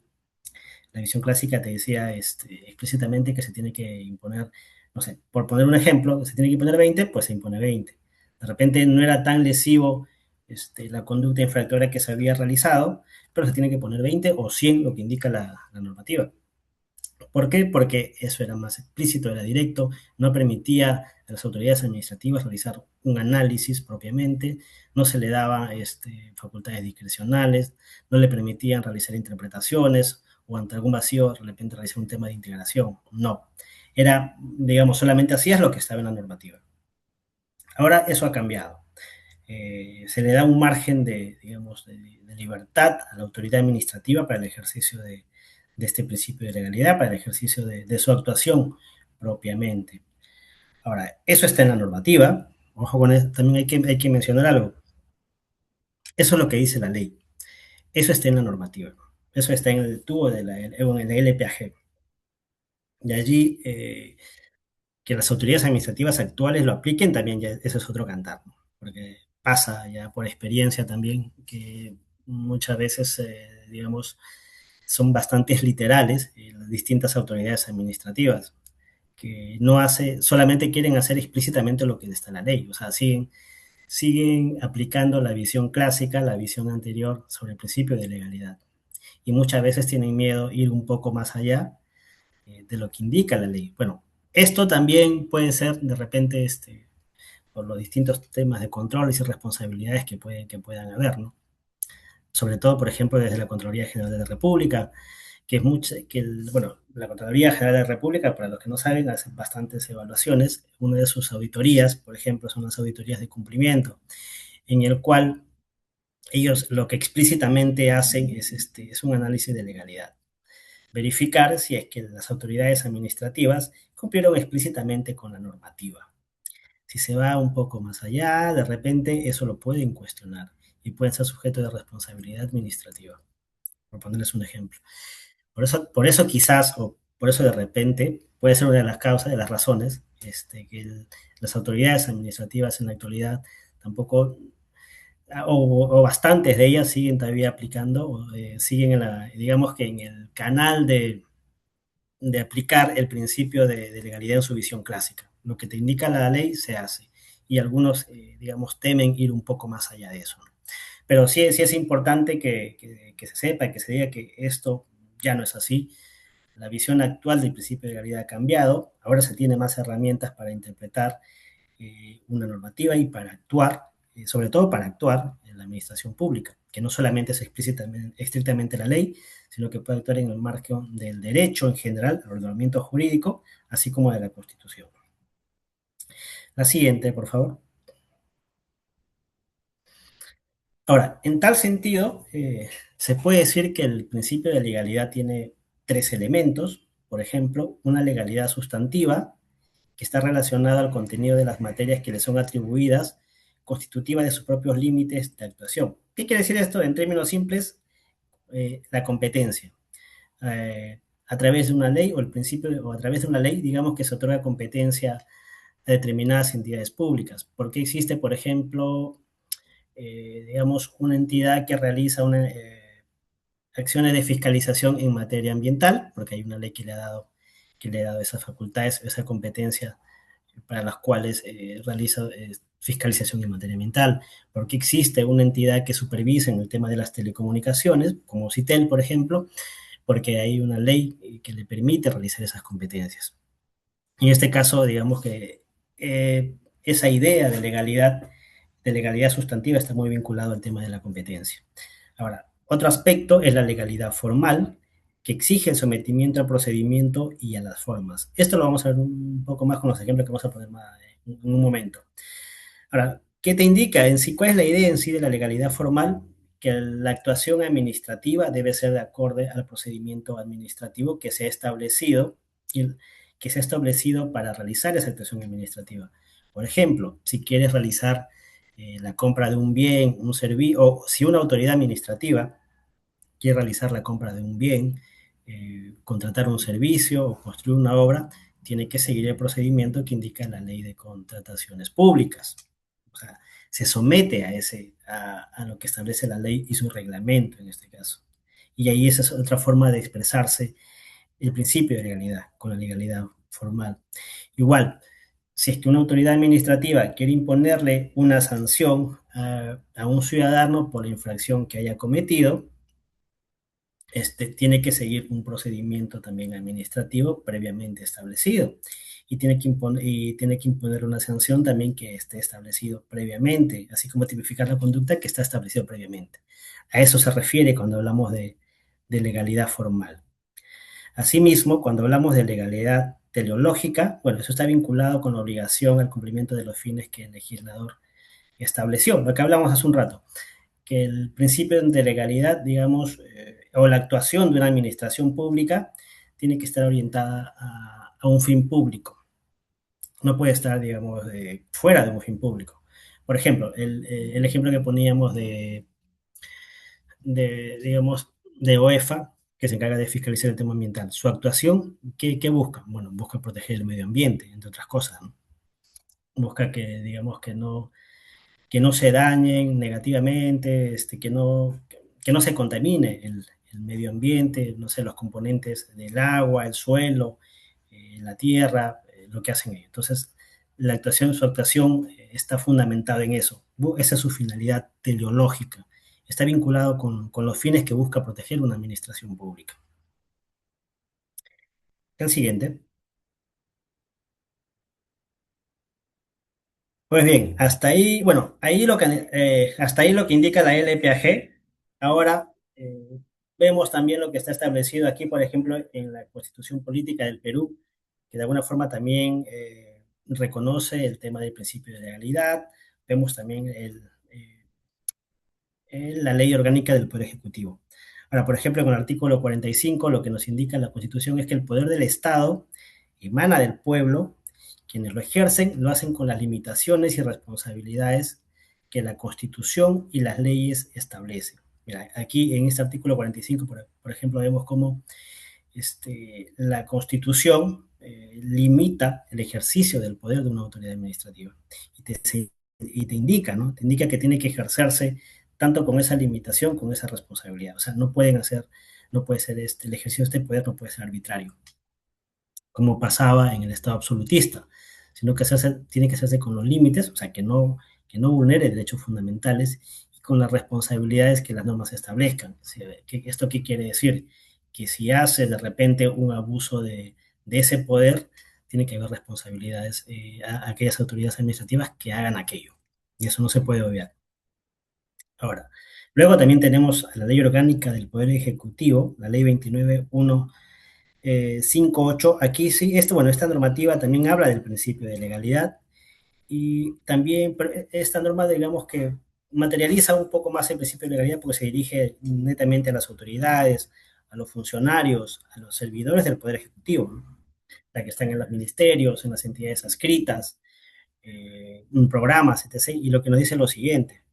La visión clásica te decía explícitamente que se tiene que imponer, no sé, por poner un ejemplo, se tiene que imponer 20, pues se impone 20. De repente no era tan lesivo la conducta infractora que se había realizado, pero se tiene que poner 20 o 100, lo que indica la normativa. ¿Por qué? Porque eso era más explícito, era directo, no permitía a las autoridades administrativas realizar un análisis propiamente, no se le daba facultades discrecionales, no le permitían realizar interpretaciones o ante algún vacío de repente realizar un tema de integración. No. Era, digamos, solamente hacías lo que estaba en la normativa. Ahora eso ha cambiado. Se le da un margen digamos, de libertad a la autoridad administrativa para el ejercicio de este principio de legalidad, para el ejercicio de su actuación propiamente. Ahora, eso está en la normativa. Ojo con eso, también hay que mencionar algo. Eso es lo que dice la ley. Eso está en la normativa. Eso está en el tubo en el LPAG. Y allí, que las autoridades administrativas actuales lo apliquen, también ya eso es otro cantar, ¿no? Porque pasa ya por experiencia también que muchas veces, digamos, son bastante literales las distintas autoridades administrativas, que solamente quieren hacer explícitamente lo que está en la ley, o sea, siguen aplicando la visión clásica, la visión anterior sobre el principio de legalidad. Y muchas veces tienen miedo ir un poco más allá de lo que indica la ley. Bueno, esto también puede ser de repente por los distintos temas de controles y responsabilidades que puedan haber, ¿no? Sobre todo, por ejemplo, desde la Contraloría General de la República, que es mucho, bueno, la Contraloría General de la República, para los que no saben, hace bastantes evaluaciones. Una de sus auditorías, por ejemplo, son las auditorías de cumplimiento, en el cual ellos lo que explícitamente hacen es un análisis de legalidad. Verificar si es que las autoridades administrativas cumplieron explícitamente con la normativa. Si se va un poco más allá, de repente eso lo pueden cuestionar y pueden ser sujetos de responsabilidad administrativa, por ponerles un ejemplo. Por eso quizás, o por eso de repente, puede ser una de las causas, de las razones, que las autoridades administrativas en la actualidad tampoco, o bastantes de ellas siguen todavía aplicando, siguen digamos que en el canal de aplicar el principio de legalidad en su visión clásica. Lo que te indica la ley se hace. Y algunos, digamos, temen ir un poco más allá de eso, ¿no? Pero sí es importante que se sepa, que se diga que esto ya no es así. La visión actual del principio de legalidad ha cambiado. Ahora se tiene más herramientas para interpretar una normativa y para actuar, sobre todo para actuar en la administración pública, que no solamente es estrictamente la ley, sino que puede actuar en el marco del derecho en general, el ordenamiento jurídico, así como de la Constitución. La siguiente, por favor. Ahora, en tal sentido, se puede decir que el principio de legalidad tiene tres elementos. Por ejemplo, una legalidad sustantiva, que está relacionada al contenido de las materias que le son atribuidas, constitutiva de sus propios límites de actuación. ¿Qué quiere decir esto? En términos simples, la competencia. A través de una ley o el principio, o a través de una ley, digamos que se otorga competencia a determinadas entidades públicas. ¿Por qué existe, por ejemplo, digamos, una entidad que realiza acciones de fiscalización en materia ambiental? Porque hay una ley que le ha dado esas facultades, esa competencia para las cuales realiza fiscalización en materia ambiental. Porque existe una entidad que supervisa en el tema de las telecomunicaciones, como CITEL, por ejemplo, porque hay una ley que le permite realizar esas competencias. En este caso, digamos que esa idea de legalidad sustantiva está muy vinculado al tema de la competencia. Ahora, otro aspecto es la legalidad formal, que exige el sometimiento al procedimiento y a las formas. Esto lo vamos a ver un poco más con los ejemplos que vamos a poner en un momento. Ahora, ¿qué te indica en sí? ¿Cuál es la idea en sí de la legalidad formal? Que la actuación administrativa debe ser de acorde al procedimiento administrativo que se ha establecido y que se ha establecido para realizar esa actuación administrativa. Por ejemplo, si quieres realizar la compra de un bien, un servicio, o si una autoridad administrativa quiere realizar la compra de un bien, contratar un servicio o construir una obra, tiene que seguir el procedimiento que indica la ley de contrataciones públicas. O sea, se somete a lo que establece la ley y su reglamento en este caso. Y ahí esa es otra forma de expresarse el principio de legalidad, con la legalidad formal. Igual, si es que una autoridad administrativa quiere imponerle una sanción a un ciudadano por la infracción que haya cometido, tiene que seguir un procedimiento también administrativo previamente establecido y tiene que imponer una sanción también que esté establecido previamente, así como tipificar la conducta que está establecido previamente. A eso se refiere cuando hablamos de legalidad formal. Asimismo, cuando hablamos de legalidad teleológica, bueno, eso está vinculado con la obligación al cumplimiento de los fines que el legislador estableció, lo que hablamos hace un rato, que el principio de legalidad, digamos, o la actuación de una administración pública tiene que estar orientada a un fin público. No puede estar, digamos, fuera de un fin público. Por ejemplo, el ejemplo que poníamos digamos, de OEFA, que se encarga de fiscalizar el tema ambiental. Su actuación, ¿qué busca? Bueno, busca proteger el medio ambiente, entre otras cosas, ¿no? Busca digamos, que no se dañen negativamente, que no se contamine el medio ambiente, no sé, los componentes del agua, el suelo, la tierra, lo que hacen ellos. Entonces, su actuación está fundamentada en eso. Esa es su finalidad teleológica. Está vinculado con los fines que busca proteger una administración pública. El siguiente. Pues bien, hasta ahí, bueno, hasta ahí lo que indica la LPAG. Ahora vemos también lo que está establecido aquí, por ejemplo, en la Constitución Política del Perú, que de alguna forma también reconoce el tema del principio de legalidad. Vemos también la ley orgánica del Poder Ejecutivo. Ahora, por ejemplo, con el artículo 45, lo que nos indica la Constitución es que el poder del Estado emana del pueblo. Quienes lo ejercen lo hacen con las limitaciones y responsabilidades que la Constitución y las leyes establecen. Mira, aquí en este artículo 45, por ejemplo, vemos cómo la Constitución limita el ejercicio del poder de una autoridad administrativa y te indica, ¿no? Te indica que tiene que ejercerse tanto con esa limitación, con esa responsabilidad. O sea, no puede ser el ejercicio de este poder no puede ser arbitrario, como pasaba en el Estado absolutista, sino que tiene que hacerse con los límites, o sea, que no vulnere derechos fundamentales y con las responsabilidades que las normas establezcan. ¿Esto qué quiere decir? Que si hace de repente un abuso de ese poder, tiene que haber responsabilidades a aquellas autoridades administrativas que hagan aquello. Y eso no se puede obviar. Ahora, luego también tenemos la Ley Orgánica del Poder Ejecutivo, la Ley 29.158. Aquí sí, bueno, esta normativa también habla del principio de legalidad y también esta norma, digamos que materializa un poco más el principio de legalidad porque se dirige netamente a las autoridades, a los funcionarios, a los servidores del Poder Ejecutivo, ¿no? La que están en los ministerios, en las entidades adscritas, en programas, etc. Y lo que nos dice es lo siguiente: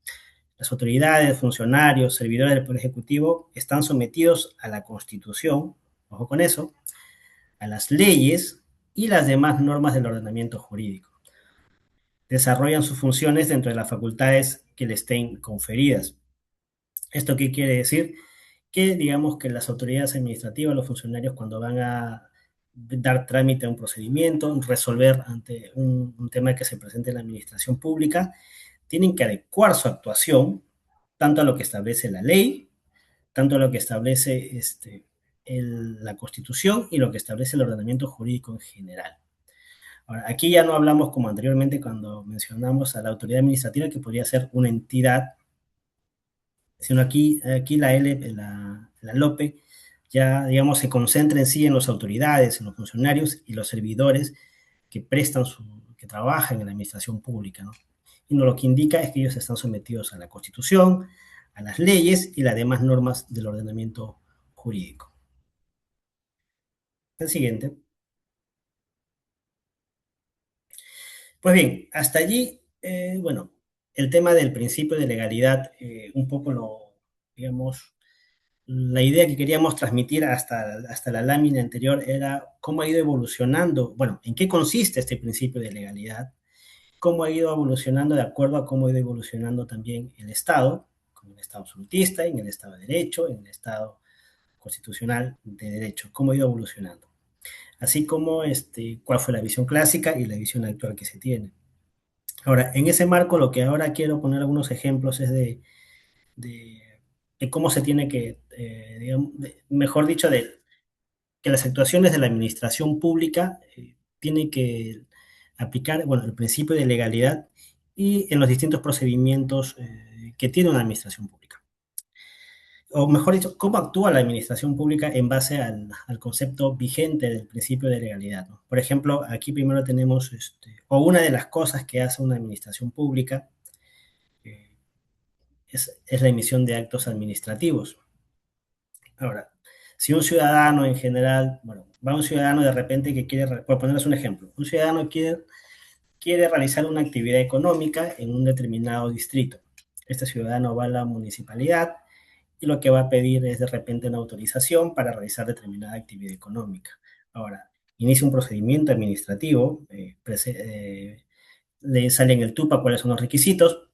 las autoridades, funcionarios, servidores del Poder Ejecutivo están sometidos a la Constitución, ojo con eso, a las leyes y las demás normas del ordenamiento jurídico. Desarrollan sus funciones dentro de las facultades que le estén conferidas. ¿Esto qué quiere decir? Que digamos que las autoridades administrativas, los funcionarios, cuando van a dar trámite a un procedimiento, resolver ante un tema que se presente en la administración pública, tienen que adecuar su actuación tanto a lo que establece la ley, tanto a lo que establece la Constitución y lo que establece el ordenamiento jurídico en general. Ahora, aquí ya no hablamos como anteriormente cuando mencionamos a la autoridad administrativa, que podría ser una entidad, sino aquí la LOPE ya, digamos, se concentra en sí en las autoridades, en los funcionarios y los servidores que que trabajan en la administración pública, ¿no? Y lo que indica es que ellos están sometidos a la Constitución, a las leyes y las demás normas del ordenamiento jurídico. El siguiente. Pues bien, hasta allí, bueno, el tema del principio de legalidad, un poco digamos, la idea que queríamos transmitir hasta la lámina anterior era cómo ha ido evolucionando, bueno, en qué consiste este principio de legalidad, cómo ha ido evolucionando de acuerdo a cómo ha ido evolucionando también el Estado, como el Estado absolutista, en el Estado de Derecho, en el Estado constitucional de Derecho, cómo ha ido evolucionando. Así como cuál fue la visión clásica y la visión actual que se tiene. Ahora, en ese marco, lo que ahora quiero poner algunos ejemplos es de, de cómo se tiene que, digamos, mejor dicho, de que las actuaciones de la administración pública tienen que aplicar, bueno, el principio de legalidad y en los distintos procedimientos que tiene una administración pública. O mejor dicho, cómo actúa la administración pública en base al concepto vigente del principio de legalidad, ¿no? Por ejemplo, aquí primero tenemos, o una de las cosas que hace una administración pública eh, es la emisión de actos administrativos. Ahora, si un ciudadano en general, bueno, va un ciudadano de repente que quiere, por ponerles un ejemplo, un ciudadano quiere realizar una actividad económica en un determinado distrito. Este ciudadano va a la municipalidad y lo que va a pedir es de repente una autorización para realizar determinada actividad económica. Ahora, inicia un procedimiento administrativo, le sale en el TUPA cuáles son los requisitos,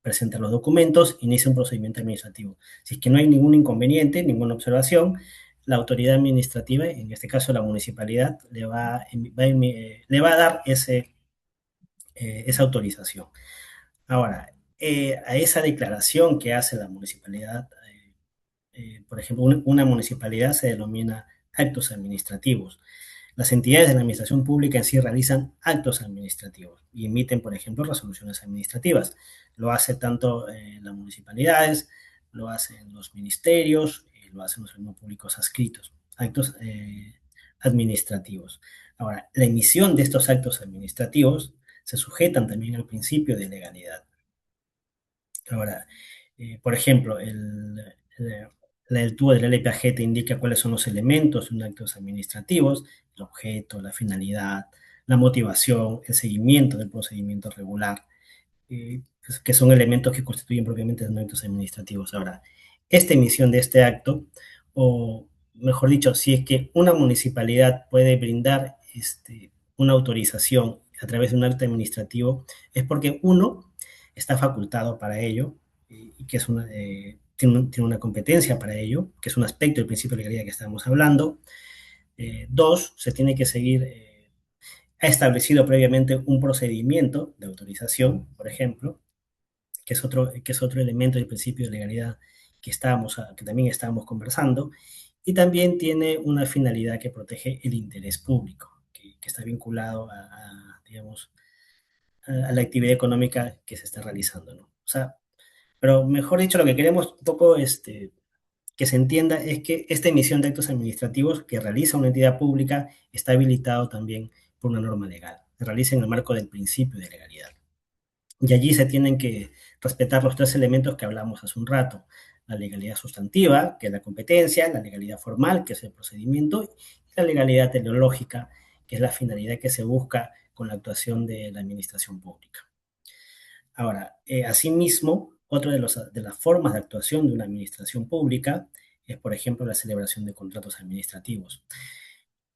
presenta los documentos, inicia un procedimiento administrativo. Si es que no hay ningún inconveniente, ninguna observación, la autoridad administrativa, en este caso la municipalidad, le va a dar esa autorización. Ahora, a esa declaración que hace la municipalidad, por ejemplo, una municipalidad se denomina actos administrativos. Las entidades de la administración pública en sí realizan actos administrativos y emiten, por ejemplo, resoluciones administrativas. Lo hace tanto las municipalidades, lo hacen los ministerios, lo hacen los organismos públicos adscritos, actos administrativos. Ahora, la emisión de estos actos administrativos se sujetan también al principio de legalidad. Ahora, por ejemplo, el tubo del LPAG te indica cuáles son los elementos de un acto administrativos, el objeto, la finalidad, la motivación, el seguimiento del procedimiento regular, que son elementos que constituyen propiamente los actos administrativos. Ahora, esta emisión de este acto, o mejor dicho, si es que una municipalidad puede brindar una autorización a través de un acto administrativo, es porque uno está facultado para ello y que tiene una competencia para ello, que es un aspecto del principio de legalidad que estábamos hablando. Dos, se tiene que seguir, ha establecido previamente un procedimiento de autorización, por ejemplo, que es otro elemento del principio de legalidad que también estábamos conversando, y también tiene una finalidad que protege el interés público, que está vinculado digamos, a la actividad económica que se está realizando, ¿no? O sea, pero mejor dicho, lo que queremos un poco que se entienda es que esta emisión de actos administrativos que realiza una entidad pública está habilitado también por una norma legal. Se realiza en el marco del principio de legalidad. Y allí se tienen que respetar los tres elementos que hablamos hace un rato. La legalidad sustantiva, que es la competencia, la legalidad formal, que es el procedimiento, y la legalidad teleológica, que es la finalidad que se busca con la actuación de la administración pública. Ahora, asimismo, otra de las formas de actuación de una administración pública es, por ejemplo, la celebración de contratos administrativos.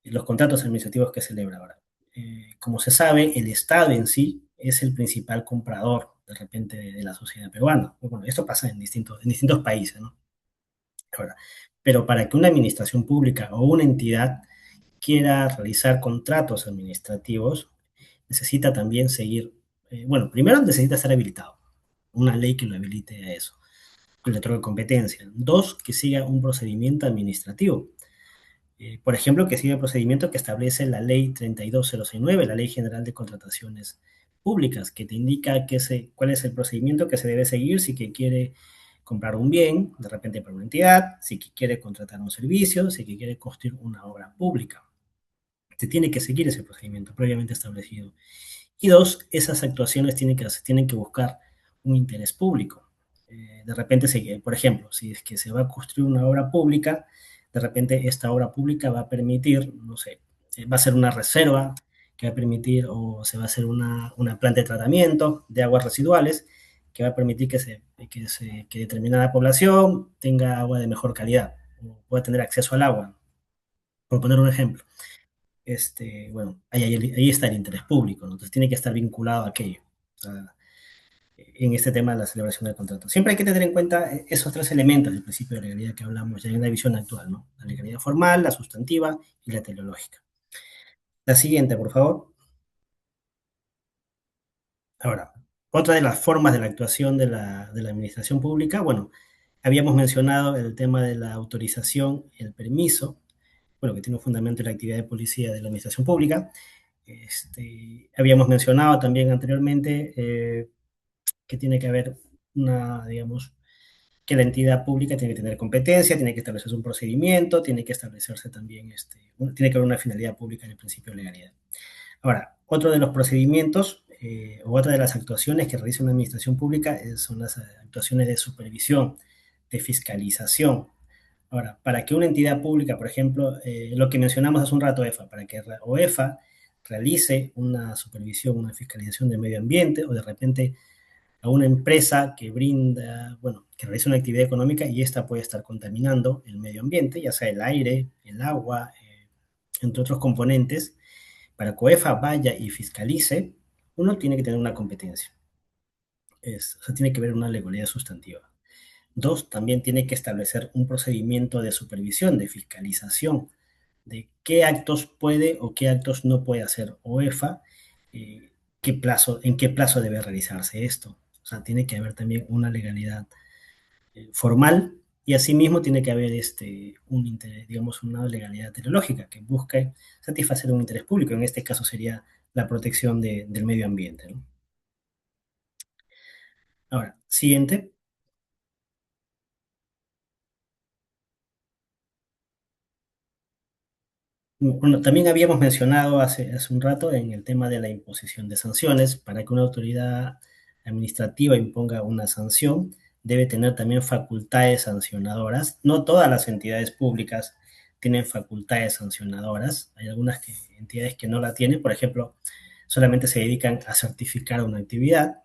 Los contratos administrativos que celebra ahora. Como se sabe, el Estado en sí es el principal comprador de repente de la sociedad peruana. Bueno, esto pasa en distintos países, ¿no? Ahora, pero para que una administración pública o una entidad quiera realizar contratos administrativos, necesita también seguir, bueno, primero necesita estar habilitado, una ley que lo habilite a eso, que le otorgue competencia. Dos, que siga un procedimiento administrativo. Por ejemplo, que siga el procedimiento que establece la ley 32069, la Ley General de Contrataciones Públicas, que te indica cuál es el procedimiento que se debe seguir si que quiere comprar un bien, de repente para una entidad, si que quiere contratar un servicio, si que quiere construir una obra pública. Se tiene que seguir ese procedimiento previamente establecido. Y dos, esas actuaciones tienen que buscar un interés público. De repente, por ejemplo, si es que se va a construir una obra pública, de repente esta obra pública va a permitir, no sé, va a ser una reserva que va a permitir, o se va a hacer una planta de tratamiento de aguas residuales que va a permitir que determinada población tenga agua de mejor calidad, o pueda tener acceso al agua, por poner un ejemplo. Bueno, ahí está el interés público, ¿no? Entonces tiene que estar vinculado a aquello, o sea, en este tema de la celebración del contrato. Siempre hay que tener en cuenta esos tres elementos del principio de legalidad que hablamos ya en la visión actual, ¿no? La legalidad formal, la sustantiva y la teleológica. La siguiente, por favor. Ahora, otra de las formas de la actuación de la administración pública, bueno, habíamos mencionado el tema de la autorización, el permiso, bueno, que tiene un fundamento en la actividad de policía de la administración pública. Habíamos mencionado también anteriormente que tiene que haber digamos, que la entidad pública tiene que tener competencia, tiene que establecerse un procedimiento, tiene que establecerse también, tiene que haber una finalidad pública en el principio de legalidad. Ahora, otro de los procedimientos o otra de las actuaciones que realiza una administración pública son las actuaciones de supervisión, de fiscalización. Ahora, para que una entidad pública, por ejemplo, lo que mencionamos hace un rato, EFA, para que OEFA realice una supervisión, una fiscalización del medio ambiente, o de repente a una empresa que brinda, bueno, que realiza una actividad económica y esta puede estar contaminando el medio ambiente, ya sea el aire, el agua, entre otros componentes, para que OEFA vaya y fiscalice, uno tiene que tener una competencia. O sea, tiene que haber una legalidad sustantiva. Dos, también tiene que establecer un procedimiento de supervisión, de fiscalización, de qué actos puede o qué actos no puede hacer OEFA, en qué plazo debe realizarse esto. O sea, tiene que haber también una legalidad formal y asimismo tiene que haber un interés, digamos, una legalidad teleológica que busque satisfacer un interés público. En este caso sería la protección del medio ambiente, ¿no? Ahora, siguiente. Bueno, también habíamos mencionado hace un rato en el tema de la imposición de sanciones. Para que una autoridad administrativa imponga una sanción, debe tener también facultades sancionadoras. No todas las entidades públicas tienen facultades sancionadoras. Hay algunas entidades que no la tienen. Por ejemplo, solamente se dedican a certificar una actividad.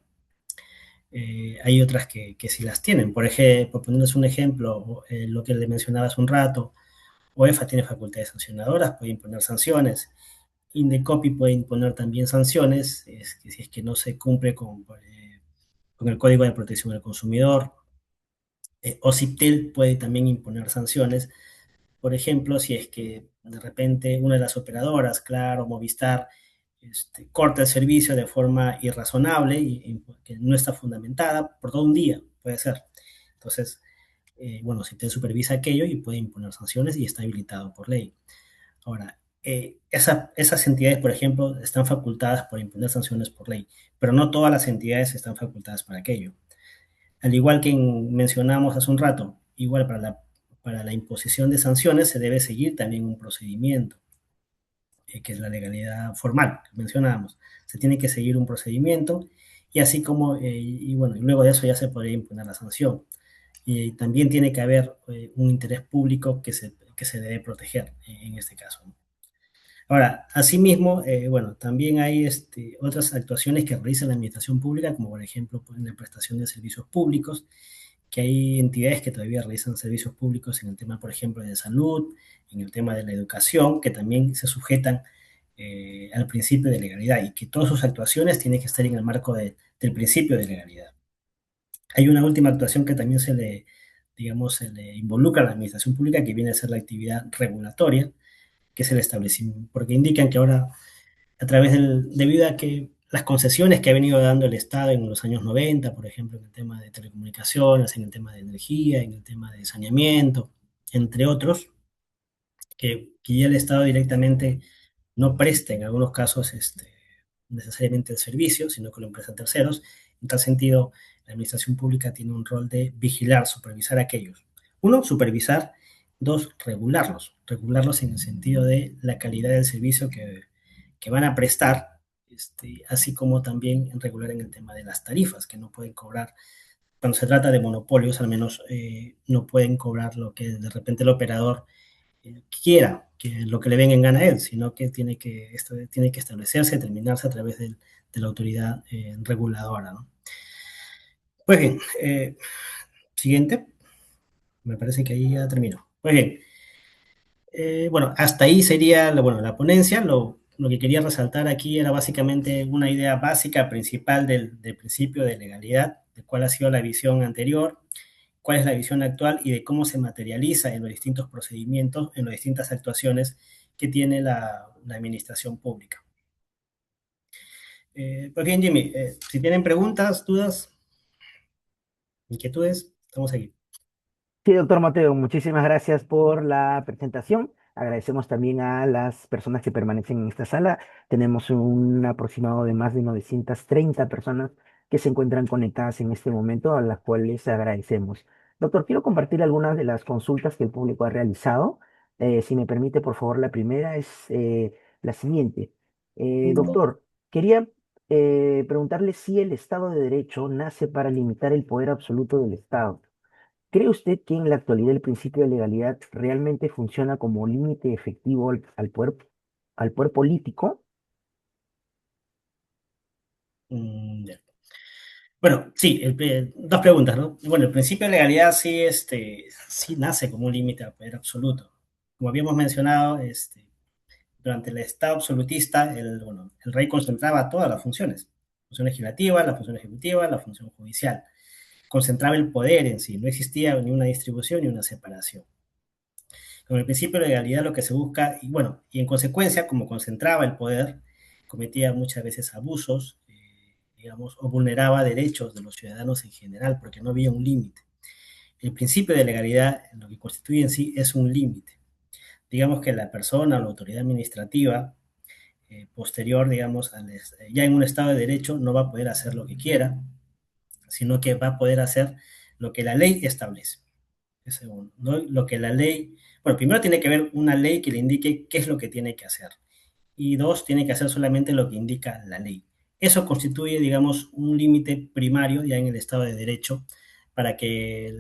Hay otras que sí las tienen. Por ejemplo, por ponerles un ejemplo, lo que le mencionaba hace un rato, OEFA tiene facultades sancionadoras, puede imponer sanciones. Indecopi puede imponer también sanciones si es que no se cumple con el Código de Protección del Consumidor. OCIPTEL puede también imponer sanciones. Por ejemplo, si es que de repente una de las operadoras, Claro, Movistar, corta el servicio de forma irrazonable y que no está fundamentada por todo un día, puede ser. Entonces, bueno, CIPTEL supervisa aquello y puede imponer sanciones y está habilitado por ley. Ahora, esas entidades, por ejemplo, están facultadas por imponer sanciones por ley, pero no todas las entidades están facultadas para aquello. Al igual que mencionamos hace un rato, igual para la imposición de sanciones se debe seguir también un procedimiento, que es la legalidad formal que mencionábamos. Se tiene que seguir un procedimiento y así como, y bueno, y luego de eso ya se podría imponer la sanción. Y también tiene que haber un interés público que se debe proteger en este caso. Ahora, asimismo, bueno, también hay otras actuaciones que realiza la administración pública, como por ejemplo pues, en la prestación de servicios públicos, que hay entidades que todavía realizan servicios públicos en el tema, por ejemplo, de salud, en el tema de la educación, que también se sujetan al principio de legalidad y que todas sus actuaciones tienen que estar en el marco del principio de legalidad. Hay una última actuación que también digamos, se le involucra a la administración pública, que viene a ser la actividad regulatoria, que es el establecimiento, porque indican que ahora, debido a que las concesiones que ha venido dando el Estado en los años 90, por ejemplo, en el tema de telecomunicaciones, en el tema de energía, en el tema de saneamiento, entre otros, que ya el Estado directamente no presta en algunos casos necesariamente el servicio, sino que lo emprestan terceros. En tal sentido, la administración pública tiene un rol de vigilar, supervisar a aquellos. Uno, supervisar. Dos, regularlos en el sentido de la calidad del servicio que van a prestar, así como también regular en el tema de las tarifas, que no pueden cobrar, cuando se trata de monopolios, al menos no pueden cobrar lo que de repente el operador quiera, que lo que le venga en gana a él, sino que esto tiene que establecerse, terminarse a través de la autoridad reguladora, ¿no? Pues bien, siguiente, me parece que ahí ya terminó. Pues bien, bueno, hasta ahí sería bueno, la ponencia. Lo que quería resaltar aquí era básicamente una idea básica, principal del principio de legalidad, de cuál ha sido la visión anterior, cuál es la visión actual y de cómo se materializa en los distintos procedimientos, en las distintas actuaciones que tiene la administración pública. Pues bien, Jimmy, si tienen preguntas, dudas, inquietudes, estamos aquí. Sí, doctor Mateo, muchísimas gracias por la presentación. Agradecemos también a las personas que permanecen en esta sala. Tenemos un aproximado de más de 930 personas que se encuentran conectadas en este momento, a las cuales agradecemos. Doctor, quiero compartir algunas de las consultas que el público ha realizado. Si me permite, por favor, la primera es la siguiente. Doctor, quería preguntarle si el Estado de Derecho nace para limitar el poder absoluto del Estado. ¿Cree usted que en la actualidad el principio de legalidad realmente funciona como límite efectivo al poder político? Ya. Bueno, sí, dos preguntas, ¿no? Bueno, el principio de legalidad sí, sí nace como un límite al poder absoluto. Como habíamos mencionado, durante el Estado absolutista, bueno, el rey concentraba todas las funciones, la función legislativa, la función ejecutiva, la función judicial. Concentraba el poder en sí, no existía ni una distribución ni una separación. Con el principio de legalidad lo que se busca, y bueno, y en consecuencia, como concentraba el poder, cometía muchas veces abusos, digamos, o vulneraba derechos de los ciudadanos en general, porque no había un límite. El principio de legalidad, lo que constituye en sí, es un límite. Digamos que la persona o la autoridad administrativa posterior, digamos, ya en un Estado de Derecho, no va a poder hacer lo que quiera, sino que va a poder hacer lo que la ley establece. Segundo, ¿no? Lo que la ley, bueno, primero tiene que haber una ley que le indique qué es lo que tiene que hacer. Y dos, tiene que hacer solamente lo que indica la ley. Eso constituye, digamos, un límite primario ya en el Estado de Derecho para que,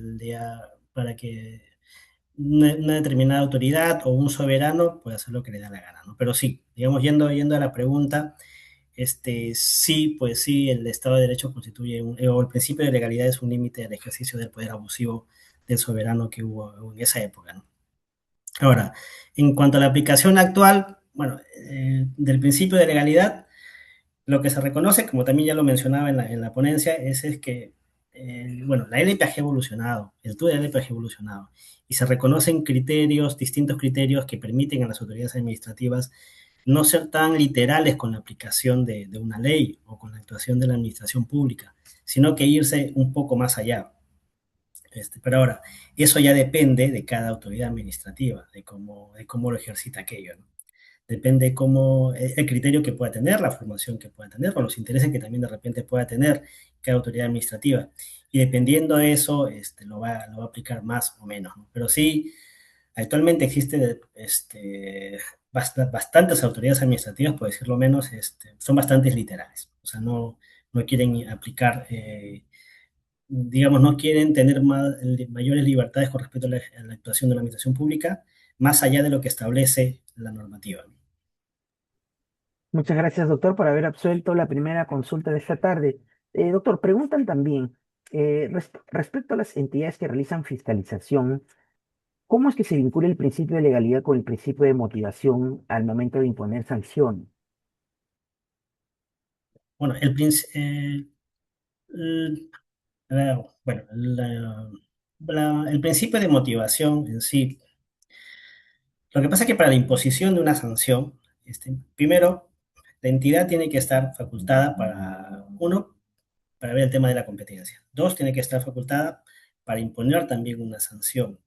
para que una determinada autoridad o un soberano pueda hacer lo que le da la gana, ¿no? Pero sí, digamos, yendo a la pregunta, sí, pues sí, el Estado de Derecho constituye, o el principio de legalidad es un límite al ejercicio del poder abusivo del soberano que hubo en esa época, ¿no? Ahora, en cuanto a la aplicación actual, bueno, del principio de legalidad, lo que se reconoce, como también ya lo mencionaba en la ponencia, es que, bueno, la LPAG ha evolucionado, el estudio de la LPAG ha evolucionado, y se reconocen criterios, distintos criterios que permiten a las autoridades administrativas no ser tan literales con la aplicación de una ley o con la actuación de la administración pública, sino que irse un poco más allá. Pero ahora, eso ya depende de cada autoridad administrativa, de cómo lo ejercita aquello, ¿no? depende cómo, el criterio que pueda tener, la formación que pueda tener, o los intereses que también de repente pueda tener cada autoridad administrativa. Y dependiendo de eso, lo va a aplicar más o menos, ¿no? Pero sí, actualmente existe bastantes autoridades administrativas, por decirlo menos, son bastante literales. O sea, no quieren aplicar, digamos, no quieren tener mayores libertades con respecto a la actuación de la administración pública, más allá de lo que establece la normativa. Muchas gracias, doctor, por haber absuelto la primera consulta de esta tarde. Doctor, preguntan también, respecto a las entidades que realizan fiscalización, ¿cómo es que se vincula el principio de legalidad con el principio de motivación al momento de imponer sanción? Bueno, bueno, el principio de motivación en sí. Lo que pasa es que para la imposición de una sanción, primero, la entidad tiene que estar facultada para, uno, para ver el tema de la competencia. Dos, tiene que estar facultada para imponer también una sanción.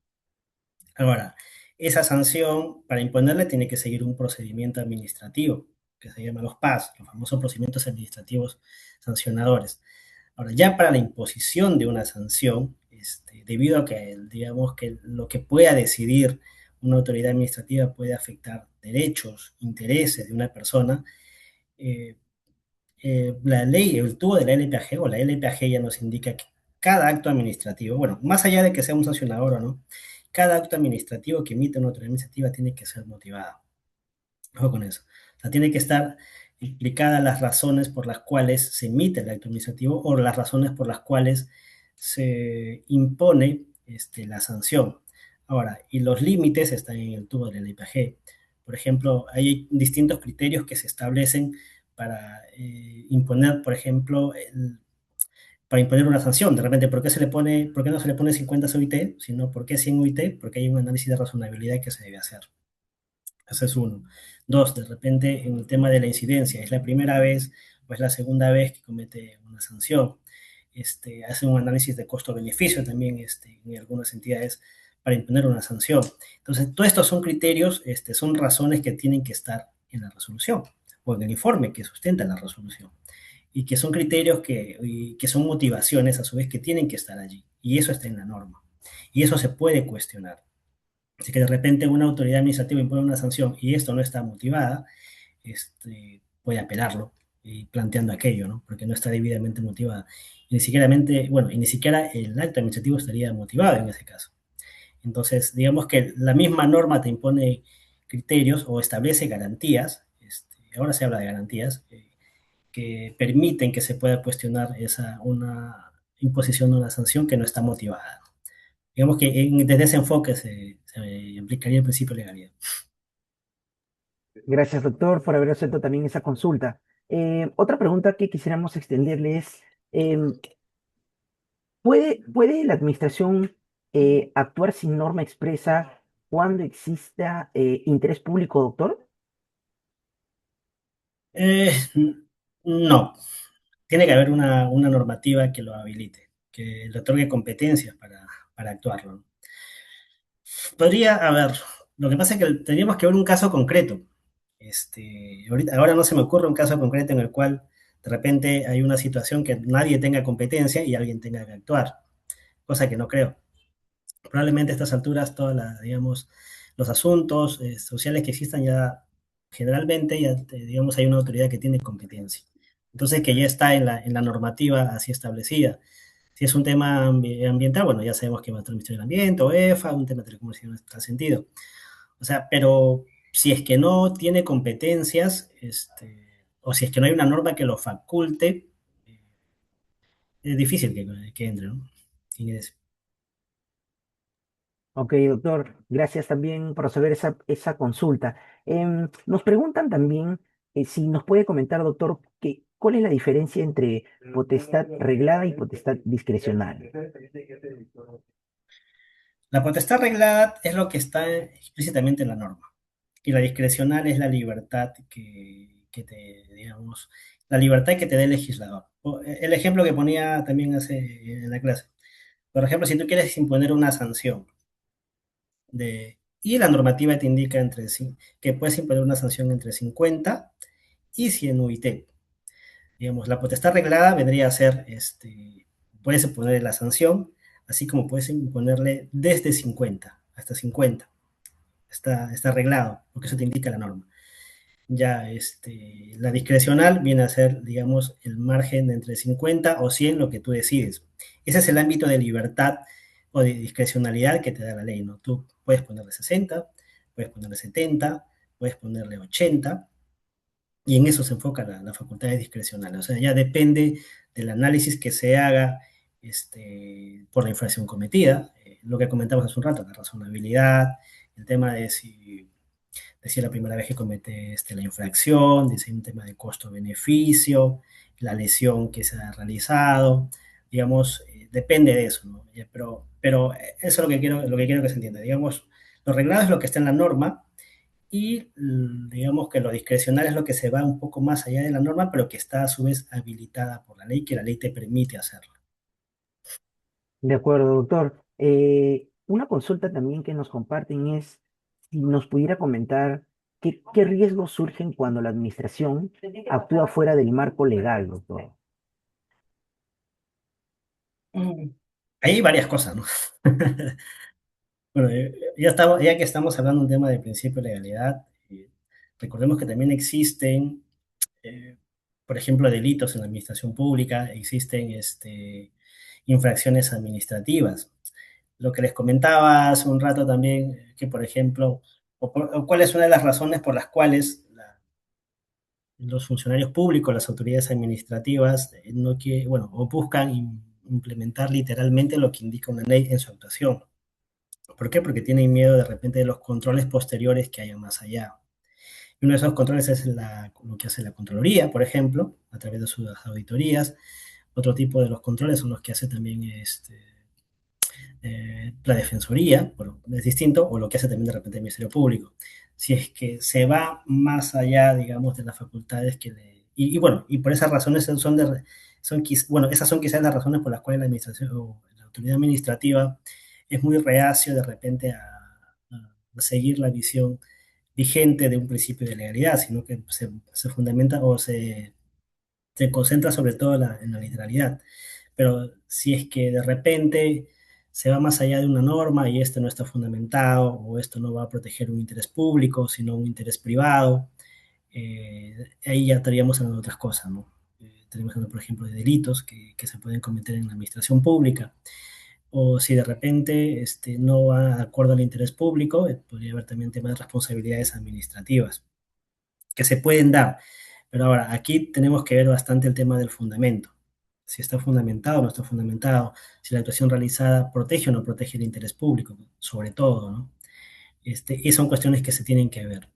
Ahora, esa sanción, para imponerle, tiene que seguir un procedimiento administrativo, que se llama los PAS, los famosos procedimientos administrativos sancionadores. Ahora, ya para la imposición de una sanción, debido a que, digamos, que lo que pueda decidir una autoridad administrativa puede afectar derechos, intereses de una persona, eh, la ley, el tubo de la LPAG o la LPAG ya nos indica que cada acto administrativo, bueno, más allá de que sea un sancionador o no, cada acto administrativo que emite una autoridad administrativa tiene que ser motivado. Ojo con eso. O sea, tiene que estar explicadas las razones por las cuales se emite el acto administrativo o las razones por las cuales se impone la sanción. Ahora, y los límites están en el tubo de la IPG. Por ejemplo, hay distintos criterios que se establecen para imponer, por ejemplo, para imponer una sanción. De repente, ¿por qué no se le pone 50 UIT, sino por qué 100 UIT? Porque hay un análisis de razonabilidad que se debe hacer. Ese es uno. Dos, de repente, en el tema de la incidencia, ¿es la primera vez o es la segunda vez que comete una sanción? Hace un análisis de costo-beneficio también en algunas entidades para imponer una sanción. Entonces, todos estos son criterios, son razones que tienen que estar en la resolución o en el informe que sustenta la resolución. Y que son criterios que son motivaciones a su vez que tienen que estar allí. Y eso está en la norma. Y eso se puede cuestionar. Así que de repente una autoridad administrativa impone una sanción y esto no está motivada, puede apelarlo y planteando aquello, ¿no? Porque no está debidamente motivada. Y ni siquiera el acto administrativo estaría motivado en ese caso. Entonces, digamos que la misma norma te impone criterios o establece garantías, ahora se habla de garantías, que permiten que se pueda cuestionar una imposición de una sanción que no está motivada. Digamos que desde ese enfoque se aplicaría el principio de legalidad. Gracias, doctor, por haber resuelto también esa consulta. Otra pregunta que quisiéramos extenderle es, em, ¿puede la administración actuar sin norma expresa cuando exista interés público, doctor? Eh, no, tiene que haber una normativa que lo habilite, que le otorgue competencias para actuarlo, ¿no? Podría haber, lo que pasa es que tendríamos que ver un caso concreto. Ahora no se me ocurre un caso concreto en el cual de repente hay una situación que nadie tenga competencia y alguien tenga que actuar, cosa que no creo. Probablemente a estas alturas, digamos, los asuntos sociales que existan ya generalmente, ya, digamos, hay una autoridad que tiene competencia. Entonces, que ya está en la normativa así establecida. Si es un tema ambiental, bueno, ya sabemos que va a estar el Ministerio del Ambiente o EFA, un tema de telecomunicaciones en tal sentido. O sea, pero si es que no tiene competencias, o si es que no hay una norma que lo faculte, eh, es difícil que entre, ¿no? Ok, doctor, gracias también por resolver esa consulta. Nos preguntan también si nos puede comentar, doctor, cuál es la diferencia entre potestad reglada y potestad discrecional. La potestad reglada es lo que está explícitamente en la norma. Y la discrecional es la libertad digamos, la libertad que te dé el legislador. El ejemplo que ponía también en la clase. Por ejemplo, si tú quieres imponer una sanción y la normativa te indica que puedes imponer una sanción entre 50 y 100 UIT. Digamos, la potestad reglada vendría a ser, puedes imponer la sanción, así como puedes imponerle desde 50 hasta 50. Está arreglado, porque eso te indica la norma. Ya, la discrecional viene a ser, digamos, el margen de entre 50 o 100, lo que tú decides. Ese es el ámbito de libertad o de discrecionalidad que te da la ley, ¿no? Tú puedes ponerle 60, puedes ponerle 70, puedes ponerle 80, y en eso se enfoca la facultad discrecional. O sea, ya depende del análisis que se haga por la infracción cometida, lo que comentamos hace un rato, la razonabilidad, el tema de si es la primera vez que comete la infracción, de si hay un tema de costo-beneficio, la lesión que se ha realizado, digamos, depende de eso, ¿no? Pero eso es lo que quiero que se entienda. Digamos, lo reglado es lo que está en la norma y digamos que lo discrecional es lo que se va un poco más allá de la norma, pero que está a su vez habilitada por la ley, que la ley te permite hacerlo. De acuerdo, doctor. Una consulta también que nos comparten es si nos pudiera comentar qué riesgos surgen cuando la administración actúa fuera del marco legal, doctor. Hay varias cosas, ¿no? Bueno, ya que estamos hablando de un tema de principio de legalidad, recordemos que también existen, eh, por ejemplo, delitos en la administración pública, existen infracciones administrativas. Lo que les comentaba hace un rato también, que por ejemplo, o cuál es una de las razones por las cuales los funcionarios públicos, las autoridades administrativas, no bueno, o buscan implementar literalmente lo que indica una ley en su actuación. ¿Por qué? Porque tienen miedo de repente de los controles posteriores que haya más allá. Y uno de esos controles es lo que hace la Contraloría, por ejemplo, a través de sus auditorías. Otro tipo de los controles son los que hace también la Defensoría, bueno, es distinto, o lo que hace también de repente el Ministerio Público. Si es que se va más allá, digamos, de las facultades que le... Y bueno, y por esas razones bueno, esas son quizás las razones por las cuales la administración o la autoridad administrativa es muy reacio de repente a seguir la visión vigente de un principio de legalidad, sino que se fundamenta o se concentra sobre todo en la literalidad. Pero si es que de repente se va más allá de una norma y esto no está fundamentado o esto no va a proteger un interés público, sino un interés privado, ahí ya estaríamos hablando de otras cosas, ¿no? Estaríamos hablando, por ejemplo, de delitos que se pueden cometer en la administración pública. O si de repente no va de acuerdo al interés público, podría haber también temas de responsabilidades administrativas que se pueden dar. Pero ahora, aquí tenemos que ver bastante el tema del fundamento. Si está fundamentado o no está fundamentado, si la actuación realizada protege o no protege el interés público, sobre todo, ¿no? Y son cuestiones que se tienen que ver.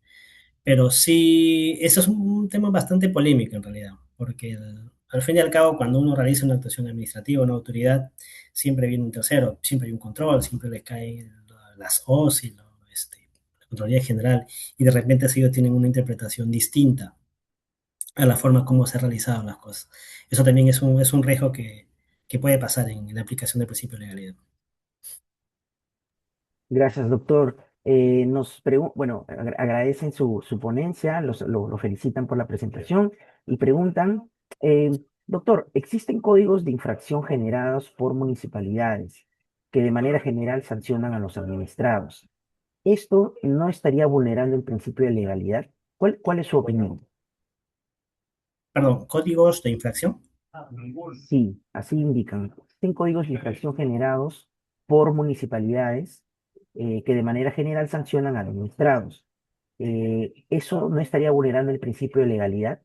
Pero sí, eso es un tema bastante polémico en realidad, porque al fin y al cabo, cuando uno realiza una actuación administrativa, una autoridad, siempre viene un tercero, siempre hay un control, siempre les caen las OS y la Contraloría General, y de repente ellos tienen una interpretación distinta a la forma como se han realizado las cosas. Eso también es un riesgo que puede pasar en la aplicación del principio de legalidad. Gracias, doctor. Bueno, agradecen su ponencia, lo felicitan por la presentación y preguntan, doctor, ¿existen códigos de infracción generados por municipalidades que de manera general sancionan a los administrados? ¿Esto no estaría vulnerando el principio de legalidad? ¿Cuál es su opinión? Perdón, códigos de infracción. Sí, así indican. Existen códigos de infracción generados por municipalidades que de manera general sancionan a administrados. ¿Eso no estaría vulnerando el principio de legalidad?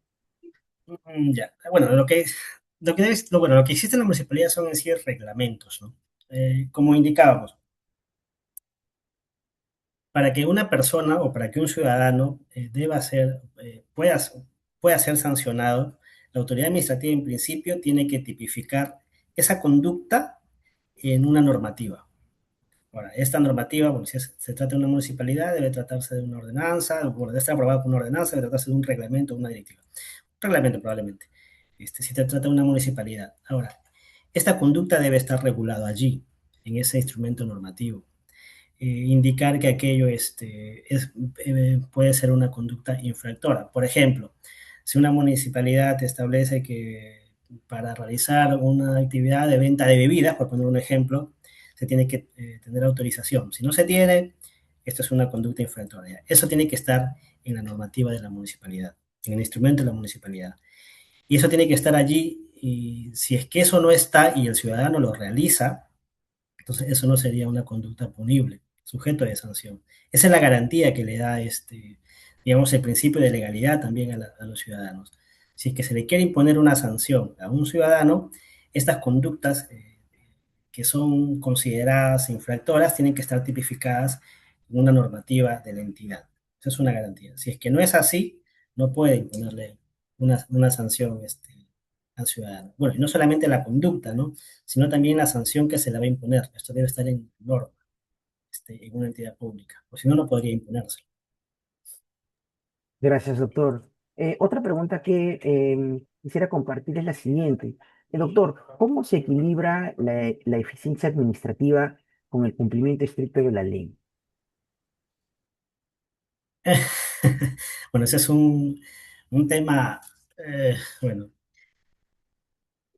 Ya. Bueno, bueno, lo que existe en la municipalidad son en sí reglamentos, ¿no? Como indicábamos, para que una persona o para que un ciudadano pueda ser sancionado, la autoridad administrativa en principio tiene que tipificar esa conducta en una normativa. Ahora, esta normativa, bueno, si se trata de una municipalidad, debe tratarse de una ordenanza, o debe estar aprobada por una ordenanza, debe tratarse de un reglamento o una directiva. Un reglamento probablemente, si se trata de una municipalidad. Ahora, esta conducta debe estar regulada allí, en ese instrumento normativo. indicar que aquello puede ser una conducta infractora. Por ejemplo, si una municipalidad establece que para realizar una actividad de venta de bebidas, por poner un ejemplo, se tiene que tener autorización. Si no se tiene, esto es una conducta infractora. Eso tiene que estar en la normativa de la municipalidad, en el instrumento de la municipalidad. Y eso tiene que estar allí, y si es que eso no está y el ciudadano lo realiza, entonces eso no sería una conducta punible, sujeto de sanción. Esa es la garantía que le da digamos, el principio de legalidad también a los ciudadanos. Si es que se le quiere imponer una sanción a un ciudadano, estas conductas que son consideradas infractoras tienen que estar tipificadas en una normativa de la entidad. Esa es una garantía. Si es que no es así, no puede imponerle una sanción al ciudadano. Bueno, y no solamente la conducta, ¿no? Sino también la sanción que se le va a imponer. Esto debe estar en norma, en una entidad pública, o si no, no podría imponerse. Gracias, doctor. Otra pregunta que quisiera compartir es la siguiente. Doctor, ¿cómo se equilibra la eficiencia administrativa con el cumplimiento estricto de la ley? Bueno, ese es un tema, bueno,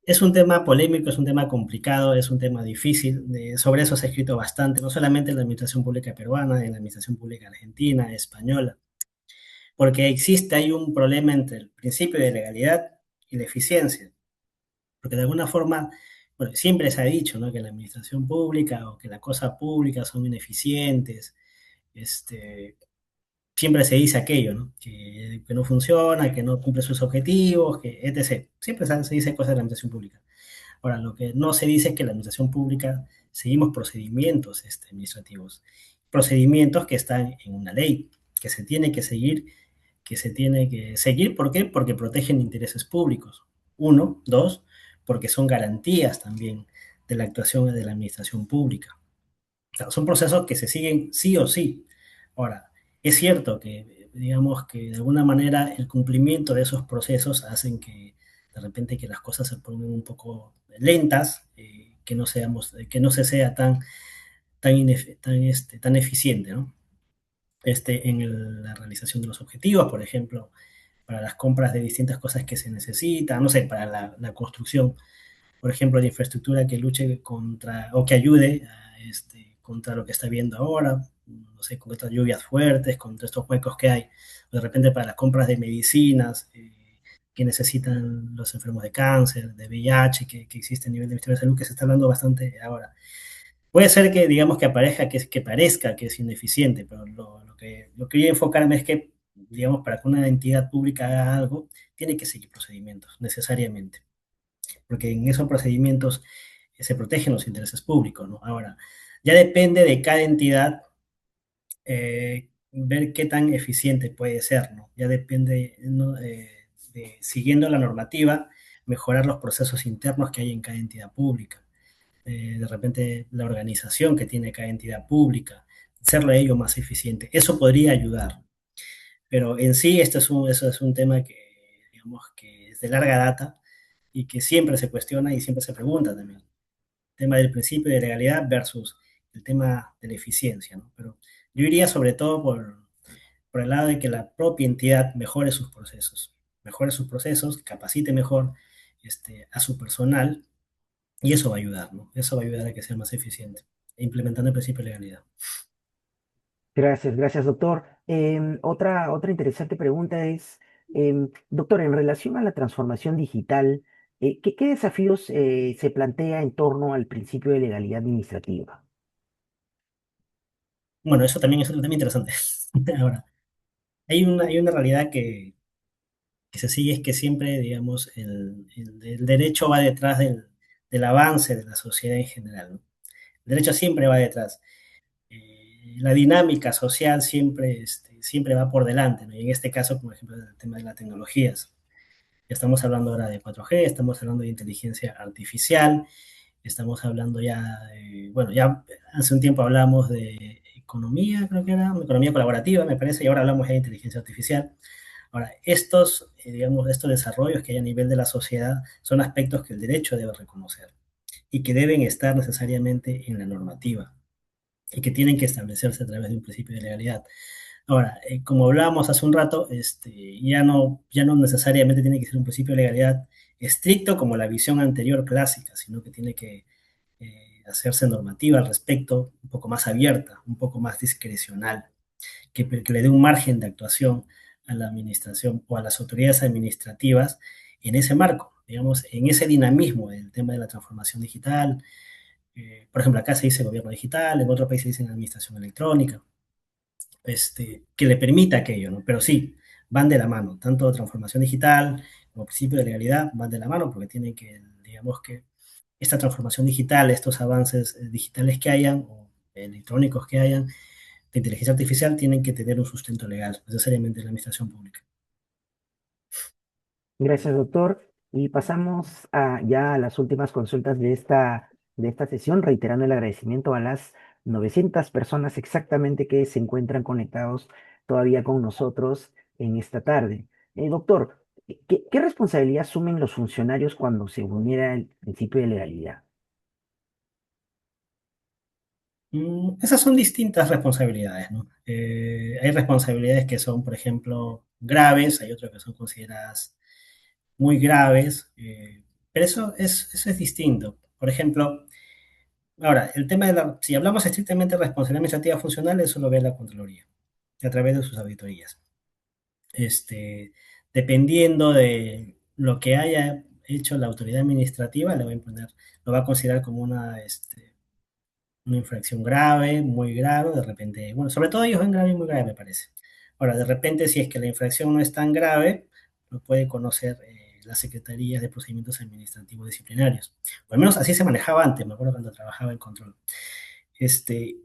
es un tema polémico, es un tema complicado, es un tema difícil. Sobre eso se ha escrito bastante, no solamente en la administración pública peruana, en la administración pública argentina, española, porque hay un problema entre el principio de legalidad y la eficiencia. Porque de alguna forma, bueno, siempre se ha dicho, ¿no? Que la administración pública o que la cosa pública son ineficientes, este, siempre se dice aquello, ¿no? Que no funciona, que no cumple sus objetivos, que etc. Siempre se dice cosas de la administración pública. Ahora, lo que no se dice es que la administración pública seguimos procedimientos administrativos, procedimientos que están en una ley, que se tiene que seguir, ¿por qué? Porque protegen intereses públicos. Uno, dos, porque son garantías también de la actuación de la administración pública. O sea, son procesos que se siguen sí o sí. Ahora, es cierto que, digamos que de alguna manera el cumplimiento de esos procesos hacen que de repente que las cosas se pongan un poco lentas, que no se sea tan eficiente, ¿no? La realización de los objetivos, por ejemplo, para las compras de distintas cosas que se necesitan, no sé, para la construcción, por ejemplo, de infraestructura que luche contra o que ayude contra lo que está viendo ahora, no sé, con estas lluvias fuertes, contra estos huecos que hay, de repente para las compras de medicinas que necesitan los enfermos de cáncer, de VIH, que existe a nivel del Ministerio de Salud, que se está hablando bastante ahora. Puede ser que, digamos, que parezca que es ineficiente, pero lo que yo enfocarme es que, digamos, para que una entidad pública haga algo, tiene que seguir procedimientos, necesariamente, porque en esos procedimientos se protegen los intereses públicos, ¿no? Ahora, ya depende de cada entidad ver qué tan eficiente puede ser, ¿no? Ya depende, ¿no? Siguiendo la normativa, mejorar los procesos internos que hay en cada entidad pública. De repente la organización que tiene cada entidad pública, hacerlo ello más eficiente. Eso podría ayudar, pero en sí eso es un tema que, digamos, que es de larga data y que siempre se cuestiona y siempre se pregunta también. El tema del principio de legalidad versus el tema de la eficiencia, ¿no? Pero yo iría sobre todo por el lado de que la propia entidad mejore sus procesos, capacite mejor a su personal y eso va a ayudar, ¿no? Eso va a ayudar a que sea más eficiente, implementando el principio de legalidad. Gracias, gracias, doctor. Otra interesante pregunta es, doctor, en relación a la transformación digital, ¿qué desafíos se plantea en torno al principio de legalidad administrativa? Bueno, eso también es otro tema interesante. Ahora, hay una realidad que se sigue, es que siempre, digamos, el derecho va detrás del avance de la sociedad en general, ¿no? El derecho siempre va detrás. La dinámica social siempre va por delante, ¿no? Y en este caso, por ejemplo, el tema de las tecnologías. Estamos hablando ahora de 4G, estamos hablando de inteligencia artificial, estamos hablando ya, bueno, ya hace un tiempo hablamos de economía, creo que era, economía colaborativa, me parece, y ahora hablamos ya de inteligencia artificial. Ahora, digamos, estos desarrollos que hay a nivel de la sociedad son aspectos que el derecho debe reconocer y que deben estar necesariamente en la normativa. y que tienen que establecerse a través de un principio de legalidad. Ahora, como hablábamos hace un rato, ya no necesariamente tiene que ser un principio de legalidad estricto como la visión anterior clásica, sino que tiene que hacerse normativa al respecto, un poco más abierta, un poco más discrecional, que le dé un margen de actuación a la administración o a las autoridades administrativas en ese marco, digamos, en ese dinamismo del tema de la transformación digital. Por ejemplo, acá se dice gobierno digital, en otro país se dice administración electrónica, que le permita aquello, ¿no? Pero sí, van de la mano, tanto transformación digital como principio de legalidad van de la mano porque tienen que, digamos que esta transformación digital, estos avances digitales que hayan o electrónicos que hayan de inteligencia artificial tienen que tener un sustento legal, necesariamente en la administración pública. Gracias, doctor. Y pasamos ya a las últimas consultas de esta sesión, reiterando el agradecimiento a las 900 personas exactamente que se encuentran conectados todavía con nosotros en esta tarde. Doctor, ¿qué responsabilidad asumen los funcionarios cuando se vulnera el principio de legalidad? Esas son distintas responsabilidades, ¿no? Hay responsabilidades que son, por ejemplo, graves, hay otras que son consideradas muy graves, pero eso es distinto. Por ejemplo, ahora, el tema si hablamos estrictamente de responsabilidad administrativa funcional, eso lo ve la Contraloría a través de sus auditorías. Este, Dependiendo de lo que haya hecho la autoridad administrativa, lo va a considerar como una infracción grave, muy grave, de repente, bueno, sobre todo ellos ven grave y muy grave, me parece. Ahora, de repente, si es que la infracción no es tan grave, lo puede conocer las secretarías de procedimientos administrativos disciplinarios. O al menos así se manejaba antes, me acuerdo cuando trabajaba en control.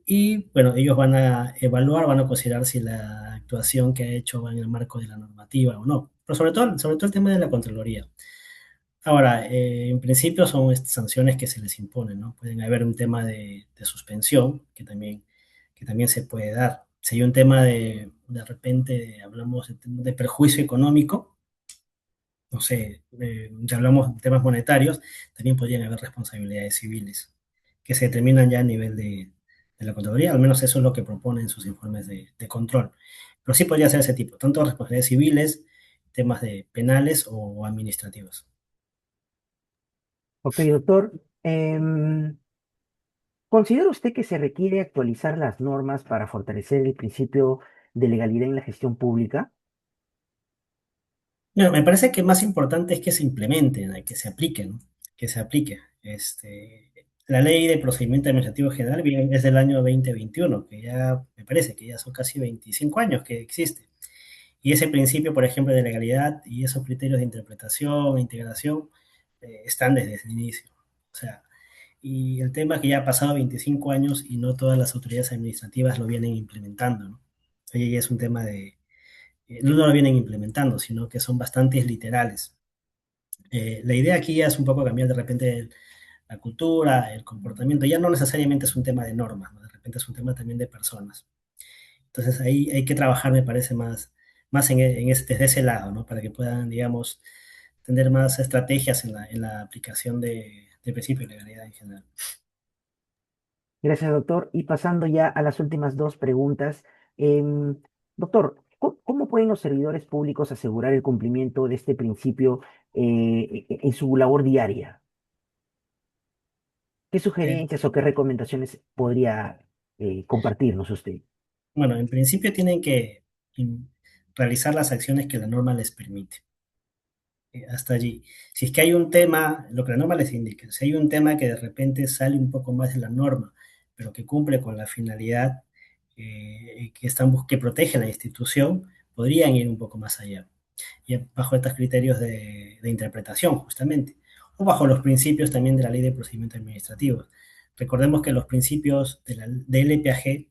Y bueno, ellos van a evaluar, van a considerar si la actuación que ha hecho va en el marco de la normativa o no. Pero sobre todo el tema de la Contraloría. Ahora, en principio son sanciones que se les imponen, ¿no? Pueden haber un tema de suspensión que también se puede dar. Si hay un tema de repente, hablamos de perjuicio económico, no sé, ya hablamos de temas monetarios, también podrían haber responsabilidades civiles que se determinan ya a nivel de la Contraloría, al menos eso es lo que proponen sus informes de control. Pero sí podría ser ese tipo, tanto responsabilidades civiles, temas de penales o administrativos. Ok, doctor. ¿Considera usted que se requiere actualizar las normas para fortalecer el principio de legalidad en la gestión pública? Bueno, me parece que más importante es que se implementen, que se apliquen, ¿no? Que se aplique. La ley de procedimiento administrativo general es del año 2021, que ya me parece que ya son casi 25 años que existe. Y ese principio, por ejemplo, de legalidad y esos criterios de interpretación e integración están desde el inicio. O sea, y el tema es que ya ha pasado 25 años y no todas las autoridades administrativas lo vienen implementando, ¿no? Oye, ya es un tema no lo vienen implementando, sino que son bastante literales. La idea aquí ya es un poco cambiar de repente la cultura, el comportamiento, ya no necesariamente es un tema de normas, ¿no? De repente es un tema también de personas. Entonces ahí hay que trabajar, me parece, más desde ese lado, ¿no? Para que puedan, digamos, tener más estrategias en la aplicación de principio de legalidad en general. Gracias, doctor. Y pasando ya a las últimas dos preguntas. em, Doctor, ¿cómo pueden los servidores públicos asegurar el cumplimiento de este principio en su labor diaria? ¿Qué Eh, sugerencias o qué recomendaciones podría compartirnos usted? bueno, en principio tienen que realizar las acciones que la norma les permite. Hasta allí. Si es que hay un tema, lo que la norma les indica, si hay un tema que de repente sale un poco más de la norma, pero que cumple con la finalidad que protege la institución, podrían ir un poco más allá, y bajo estos criterios de interpretación, justamente, o bajo los principios también de la ley de procedimientos administrativos. Recordemos que los principios de LPAG,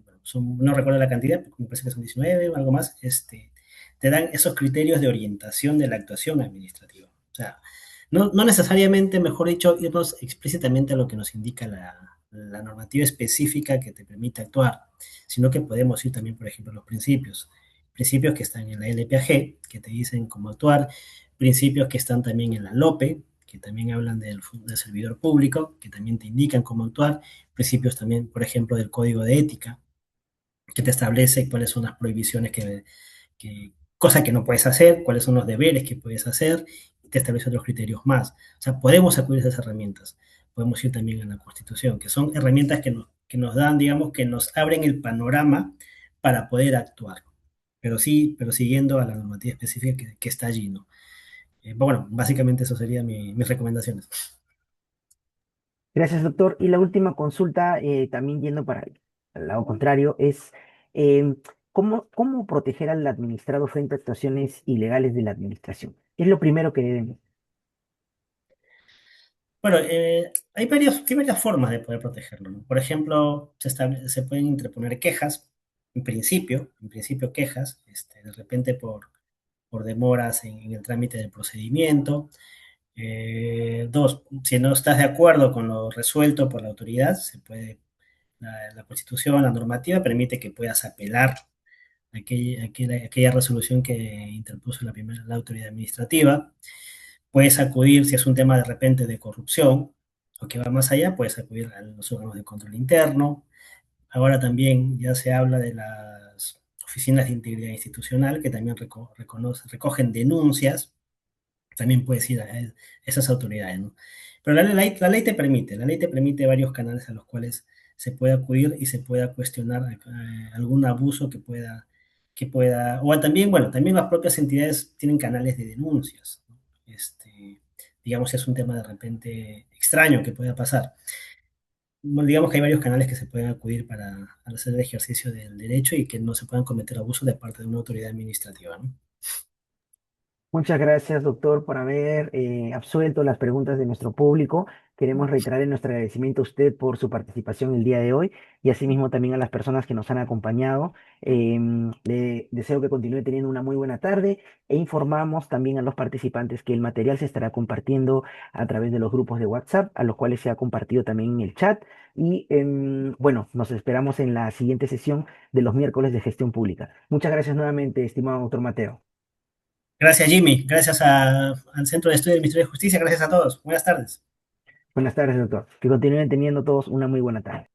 bueno, no recuerdo la cantidad, me parece que son 19 o algo más, te dan esos criterios de orientación de la actuación administrativa. O sea, no necesariamente, mejor dicho, irnos explícitamente a lo que nos indica la normativa específica que te permite actuar, sino que podemos ir también, por ejemplo, a los principios que están en la LPAG, que te dicen cómo actuar, principios que están también en la LOPE, que también hablan del servidor público, que también te indican cómo actuar, principios también, por ejemplo, del código de ética, que te establece cuáles son las prohibiciones cosa que no puedes hacer, cuáles son los deberes que puedes hacer, y te establece otros criterios más. O sea, podemos acudir a esas herramientas. Podemos ir también a la Constitución, que son herramientas que nos dan, digamos, que nos abren el panorama para poder actuar. Pero siguiendo a la normativa específica que está allí, ¿no? Bueno, básicamente eso serían mis recomendaciones. Gracias, doctor. Y la última consulta, también yendo para el lado contrario, es em, ¿cómo proteger al administrado frente a actuaciones ilegales de la administración? ¿Qué es lo primero que debemos? Bueno, hay varias formas de poder protegerlo, ¿no? Por ejemplo, se pueden interponer quejas, en principio quejas, de repente por demoras en el trámite del procedimiento. Dos, si no estás de acuerdo con lo resuelto por la autoridad, la Constitución, la normativa permite que puedas apelar aquella resolución que interpuso la autoridad administrativa. Puedes acudir, si es un tema de repente de corrupción o que va más allá, puedes acudir a los órganos de control interno. Ahora también ya se habla de las oficinas de integridad institucional que también recogen denuncias. También puedes ir a esas autoridades, ¿no? Pero la ley te permite varios canales a los cuales se puede acudir y se pueda cuestionar algún abuso o también, bueno, también las propias entidades tienen canales de denuncias, ¿no? Digamos, es un tema de repente extraño que pueda pasar. Bueno, digamos que hay varios canales que se pueden acudir para hacer el ejercicio del derecho y que no se puedan cometer abusos de parte de una autoridad administrativa, ¿no? Muchas gracias, doctor, por haber absuelto las preguntas de nuestro público. Queremos reiterar nuestro agradecimiento a usted por su participación el día de hoy y asimismo también a las personas que nos han acompañado. Le deseo que continúe teniendo una muy buena tarde e informamos también a los participantes que el material se estará compartiendo a través de los grupos de WhatsApp, a los cuales se ha compartido también en el chat. Y bueno, nos esperamos en la siguiente sesión de los miércoles de gestión pública. Muchas gracias nuevamente, estimado doctor Mateo. Gracias, Jimmy. Gracias al Centro de Estudio del Ministerio de Justicia. Gracias a todos. Buenas tardes. Buenas tardes, doctor. Que continúen teniendo todos una muy buena tarde.